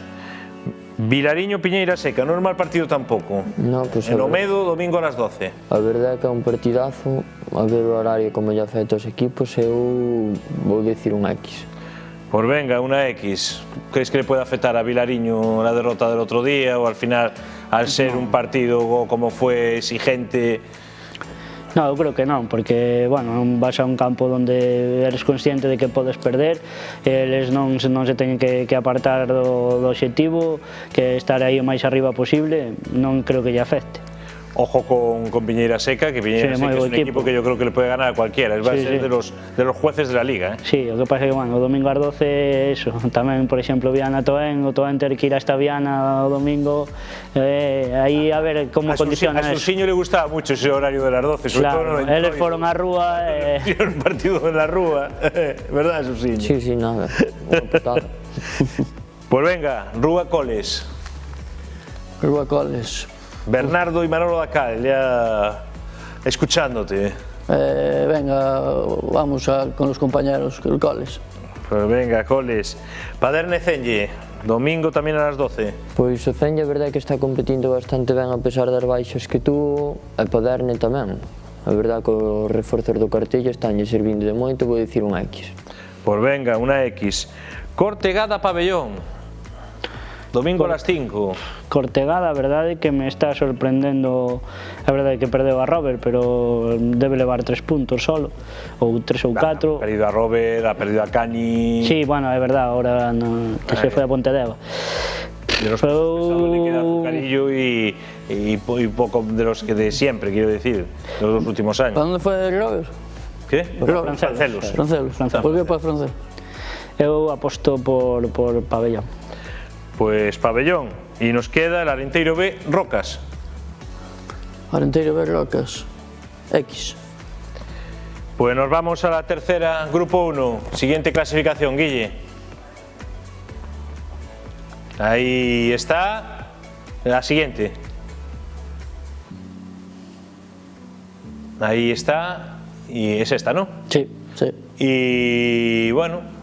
Vilariño, Piñeira Seca, non é mal partido tampouco. No, pues En Omedo, domingo a las 12. A verdade é que é un partidazo, a ver o horario como lle afecta aos equipos, eu vou dicir un X. Pues venga, una X. ¿Crees que le puede afectar a Vilariño la derrota del otro día o al final, al ser un partido como fue exigente? No, eu creo que non, porque, bueno, vas a un campo onde eres consciente de que podes perder, eles non se teñen que apartar do obxectivo, que estar aí o máis arriba posible, non creo que lle afecte. Ojo con Piñeira Seca, que Piñeira Seca es un equipo que yo creo que le puede ganar a cualquiera, va a ser de los jueces de la liga. Sí, o que pasa é que, bueno, o domingo ás 12, eso, tamén, por exemplo, Viana-Toen, o Toen ter que ir hasta Viana o domingo, aí a ver como condiciona A eso. Sursiño le gustaba mucho ese horario de las 12, sobre todo Claro, eles foron á rúa e... Hicieron un partido en la rúa, ¿verdad, Sursiño? Sí, nada, unha putada. Pues venga, Rúa Coles. Rúa Coles. Bernardo y Manolo Dacal, ya escuchándote. Venga, vamos con los compañeros, el Coles. Pues venga, Coles. Paderne Cenlle, domingo tamén a las 12. Pois o Cenlle a verdade é que está competindo bastante ben a pesar das baixas que tuvo, e Paderne tamén. A verdade que os reforzos do cartello estánlle servindo de moito, vou dicir un X. Pues venga, una X. Cortegada Pabellón. Domingo a las 5. Cortegada, a verdade que me está sorprendendo, a verdade que perdeu a Robert, pero debe levar 3 puntos solo, ou 3 ou 4. Ha perdido a Robert, ha perdido a Cani. Sí, bueno, é verdade, ahora no, que se foi a Pontedeva. De los pesados le queda Azucarillo y poco de los que de siempre, quiero decir, de los últimos años. ¿Para dónde fue Robert? ¿Qué? Francelos. ¿Por qué para Francés? Eu aposto por Pabellón. Pues Pabellón. Y nos queda el Arenteiro B, Rocas. Arenteiro B, Rocas. X. Pues nos vamos a la tercera, Grupo 1. Siguiente clasificación, Guille. Ahí está. La siguiente. Ahí está. Y es esta, ¿no? Sí, sí. Y bueno,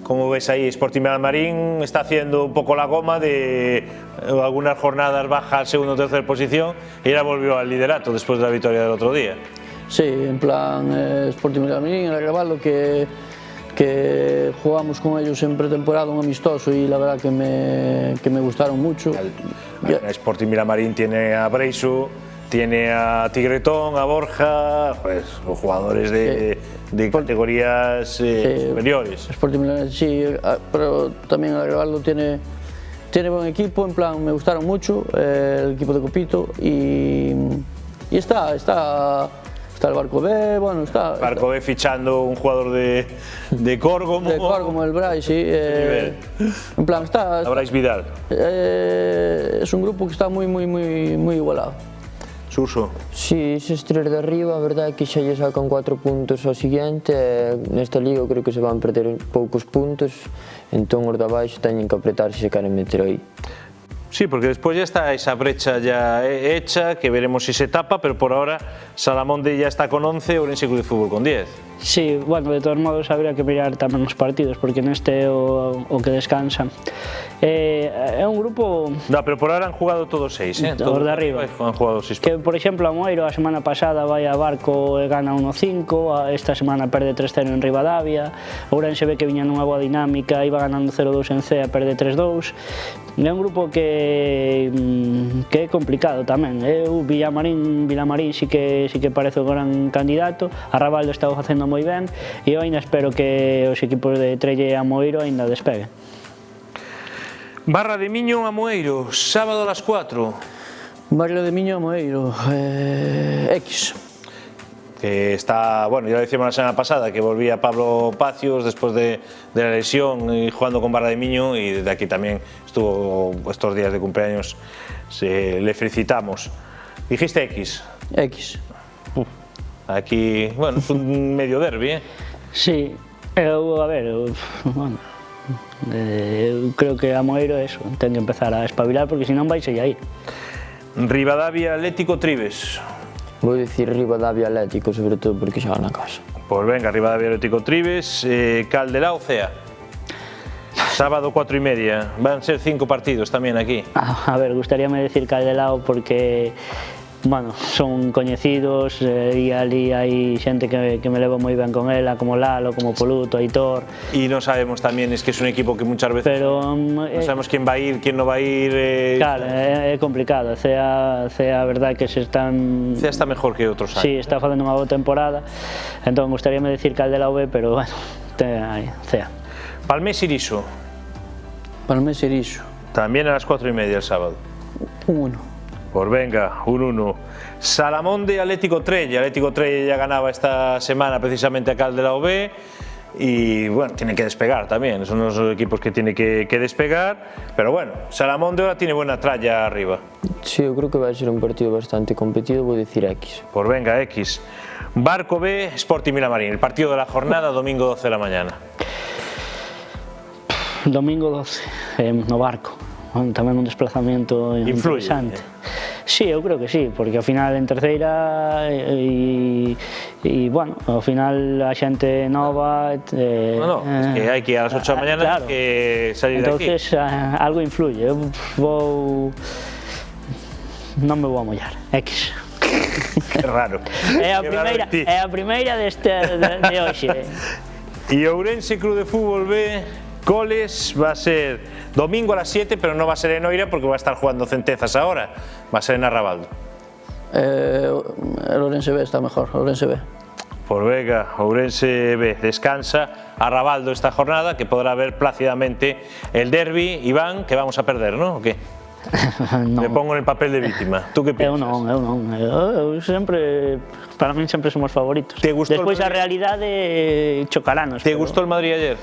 como ves ahí, Sporting Marín está haciendo un poco la goma de algunas jornadas baja a segunda o tercera posición y ahora volvió al liderato después de la victoria del otro día. Sí, en plan Sporting Marín, el Arrabalo, que jugamos con ellos en pretemporada, un amistoso, y la verdad que me gustaron mucho. Sporting Marín tiene a Breiso, tiene a Tigretón, a Borja, pues jugadores de categorías superiores. Sporting Milan, sí, pero también el Arrabalo tiene buen equipo, en plan me gustaron mucho el equipo de Copito y está el Barco B, bueno, está... Barco B fichando un jugador de Córgomo. De Córgomo, el Brais, sí. En plan, está... A Brais Vidal. Es un grupo que está muy igualado. Suso. Si, eses tres de arriba, a verdade é que xa lle sacan 4 puntos ao seguinte, nesta liga creo que se van perder poucos puntos, entón os de abaixo teñen que apretar se queren meter aí. Sí, porque después ya está esa brecha ya hecha, que veremos si se tapa, pero por ahora Salamonde ya está con 11, Ourense Club de Fútbol con 10. Sí, bueno, de todos modos habría que mirar tamén os partidos, porque neste o que descansan. É un grupo... No, pero por ahora han jugado todos 6, Os de arriba. Han jugado 6. Que, por exemplo, a Moeiro a semana pasada vai a Barco e gana 1-5, esta semana perde 3-0 en Ribadavia, Ourense ve que viña nunha boa dinámica, iba ganando 0-2 en Cea, perde 3-2. É un grupo que é complicado tamén. Villamarín sí que parece un gran candidato, a Rabaldo está facendo moi ben e eu ainda espero que os equipos de Trelle e a Moeiro ainda despeguen. Barra de Miño a Moeiro, sábado a las 4. Barra de Miño a Moeiro, X. Que está, bueno, ya lo decíamos la semana pasada, que volvía Pablo Pacios después de la lesión y jugando con Barra de Miño, y desde aquí también estuvo estos días de cumpleaños, le felicitamos. Dijiste X. X. Aquí, bueno, es un medio derbi, ¿eh? Sí, a ver, bueno, eu creo que a Moeiro eso, ten que empezar a espabilar porque senón vai seguir aí. Ribadavia Atlético Tribes. Vou dicir Ribadavia Atlético, sobre todo porque xa na casa. Pues venga, Ribadavia Atlético Tribes, Caldelao Cea. Sábado 4:30, van a ser 5 partidos tamén aquí. A ver, gustaríame decir Caldelao porque, bueno, son coñecidos e ali hai xente que me levo moi ben con ela, como Lalo, como Poluto, Aitor. Y no sabemos también, es que es un equipo que muchas veces pero no sabemos quién va a ir, quién no va a ir. Claro, é complicado. CEA a verdade que se están... CEA está mejor que outros años. Sí, está facendo unha boa temporada. Entón, gustaríame decir Caldelao B, pero bueno, CEA. Palmés Iriso. Palmés Iriso. También a las 4:30 el sábado. 1-1. Pues venga, 1-1. Salamonde Atlético Trella. Atlético Trella ya ganaba esta semana precisamente a Caldelao B. Y bueno, tiene que despegar también. Son unos equipos que tienen que despegar. Pero bueno, Salamonde ahora tiene buena tralla arriba. Sí, eu creo que vai ser un partido bastante competido, vou dicir X. Pues venga, X. Barco B, Sporting Milamarín. El partido de la jornada, domingo 12 de la mañana. Domingo 12, no Barco. Tamén un desplazamento interesante. Sí, eu creo que sí, porque ao final en terceira e bueno, ao final a xente nova... No, es que hai que ir a las 8 de la mañana, claro, que salir de aquí. Entonces algo influye, eu vou... non me vou a mollar, X. Que raro. É a primeira de hoxe. E Ourense Club de Fútbol B, Coles, va a ser domingo a las 7, pero no va a ser en Oira porque va a estar jugando Centezas ahora, va a ser en Arrabaldo. El Ourense B está mejor, Ourense B. Pues venga, Ourense B descansa, Arrabaldo esta jornada, que podrá ver plácidamente el derbi. Iván, que vamos a perder, ¿no? ¿O qué? No. Me pongo en el papel de víctima. ¿Tú qué piensas? Eu sempre, para mí sempre somos favoritos. Despois a realidade chocaranos. ¿Te gustó el Madrid ayer?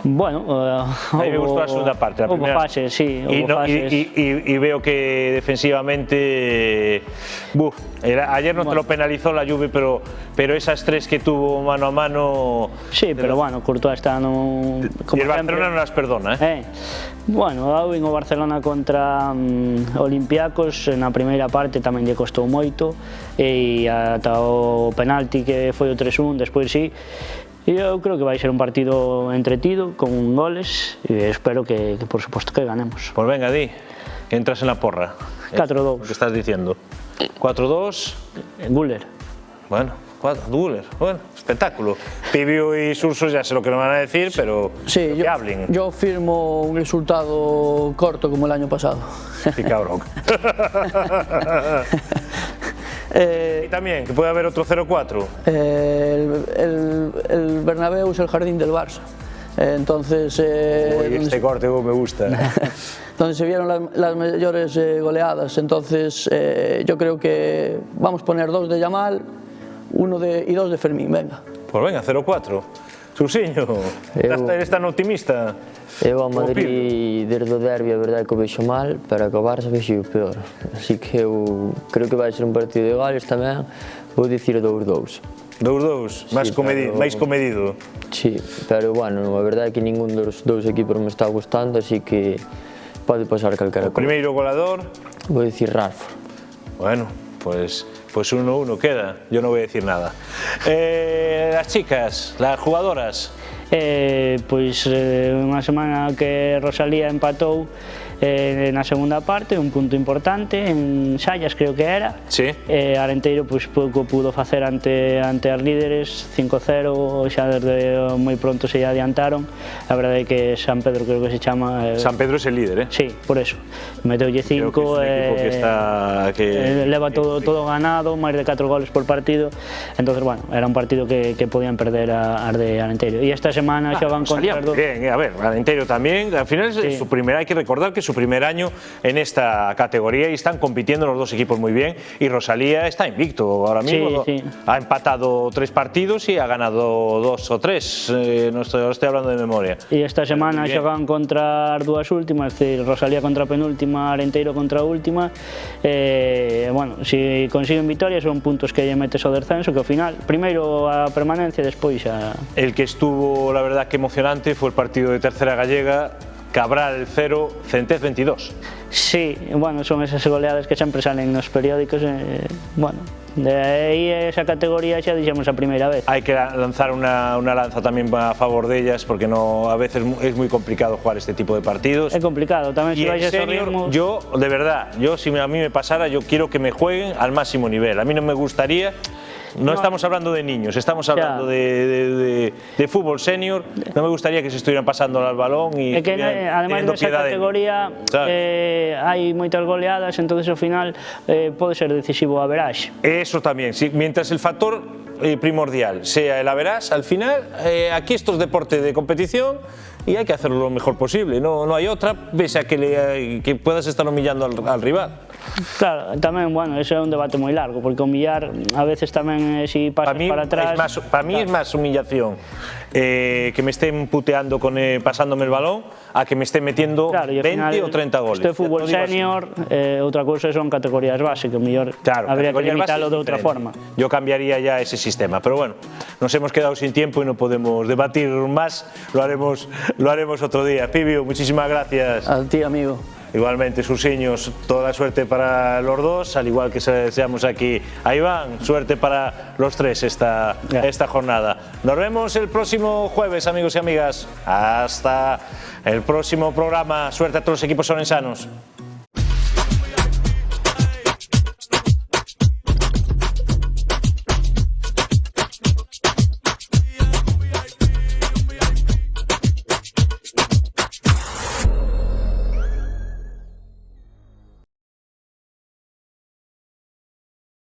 Bueno, a mí me gustó la segunda parte. Hubo fases, sí. Y veo que defensivamente... ayer no te lo penalizó la Juve, pero esas 3 que tuvo mano a mano... Sí, pero bueno, Courtois está no... Y el Barcelona no las perdona, ¿eh? Bueno, o Barcelona contra Olympiacos na primeira parte tamén lle costou moito e ata o penalti que foi o 3-1, despois sí. E eu creo que vai ser un partido entretido, con goles, e espero que por suposto que ganemos. Pues venga, di, que entras en la porra. 4-2. ¿Qué estás diciendo? 4-2. Guller. Bueno, Guller, bueno, espectáculo. Pibio y Sursos ya sé lo que nos van a decir, pero sí, que hablen. Yo firmo un resultado corto como el año pasado. Sí, cabrón. Y también, que puede haber otro 0-4. El Bernabéu es el jardín del Barça. Entonces... este corte me gusta. Donde se vieron las mayores goleadas. Entonces yo creo que vamos a poner 2 de Yamal, 1 y 2 de Fermín, venga. Pues venga, 0-4. Susiño, eres tan optimista? Eu a Madrid desde o derbi a verdade que o vexo mal, pero que o Barça vexo o peor. Así que eu creo que vai ser un partido de goles tamén, vou dicir 2-2. 2-2, máis comedido. Sí, pero bueno, a verdade é que ningún dos dous equipos me está gustando, así que pode pasar calquera cousa. Primeiro goleador? Vou dicir Rashford. Bueno, pues 1-1 queda, yo no voy a decir nada. Las chicas, las jugadoras. Pois unha semana que Rosalía empatou na segunda parte, un punto importante en Sallas creo que era. Sí. Arenteiro pois pouco pudo facer ante as líderes, 5-0, xa desde moi pronto se adiantaron. A verdade é que San Pedro creo que se chama. San Pedro es el líder, Sí, por eso. Meteulle 5 leva todo ganado, máis de 4 goles por partido. Entonces, bueno, era un partido que podían perder as de Arenteiro. E esta semana xa van contra dos. Bien, a ver, Arenteiro también, al final es su primer, hay que recordar que es su primer año en esta categoría y están compitiendo los dos equipos muy bien, y Rosalía está invicto ahora mismo, ha empatado 3 partidos y ha ganado 2 o 3, no estoy hablando de memoria. Y esta semana xogan contra as dúas últimas, es decir, Rosalía contra penúltima, Arenteiro contra última. Bueno, si consiguen victorias son puntos que lle metes ao descenso, que ao final, primeiro a permanencia, despois a... El que estuvo, la verdad que emocionante, fue el partido de tercera gallega, Cabral 0, Centez 22. Sí, bueno, son esas goleadas que sempre salen nos periódicos, bueno, de aí esa categoría xa dixemos a primeira vez. Hay que lanzar una lanza también a favor de ellas porque no, a veces es muy complicado jugar este tipo de partidos. É complicado, tamén Y se en vais a esos senior, ritmos. yo, de verdad, si a mí me pasara, yo quiero que me jueguen al máximo nivel. A mí no me gustaría, no estamos hablando de niños, estamos hablando de fútbol senior, no me gustaría que se estuvieran pasando al balón y É que ademais desa categoría hai moitas goleadas, entonces ao final pode ser decisivo a veraxe. Eso también, sí, mientras el factor primordial sea el average, al final aquí esto es deporte de competición y hay que hacerlo lo mejor posible, no hay otra, pese a que puedas estar humillando al rival. Claro, tamén, bueno, ese é un debate moi largo, porque humillar a veces tamén si pasas para atrás... Para mí es más humillación que me estén puteando pasándome el balón a que me estén metiendo 20 o 30 goles. Este fútbol senior, outra cousa son categorías base, que mellor habría que limitarlo de outra forma. Yo cambiaría ya ese sistema, pero bueno, nos hemos quedado sin tiempo y no podemos debatir más, lo haremos otro día. Pibio, muchísimas gracias. A ti, amigo. Igualmente, Sursiños, toda la suerte para los dos, al igual que deseamos aquí a Iván, suerte para los tres esta jornada. Nos vemos el próximo jueves, amigos y amigas. Hasta el próximo programa. Suerte a todos los equipos orensanos.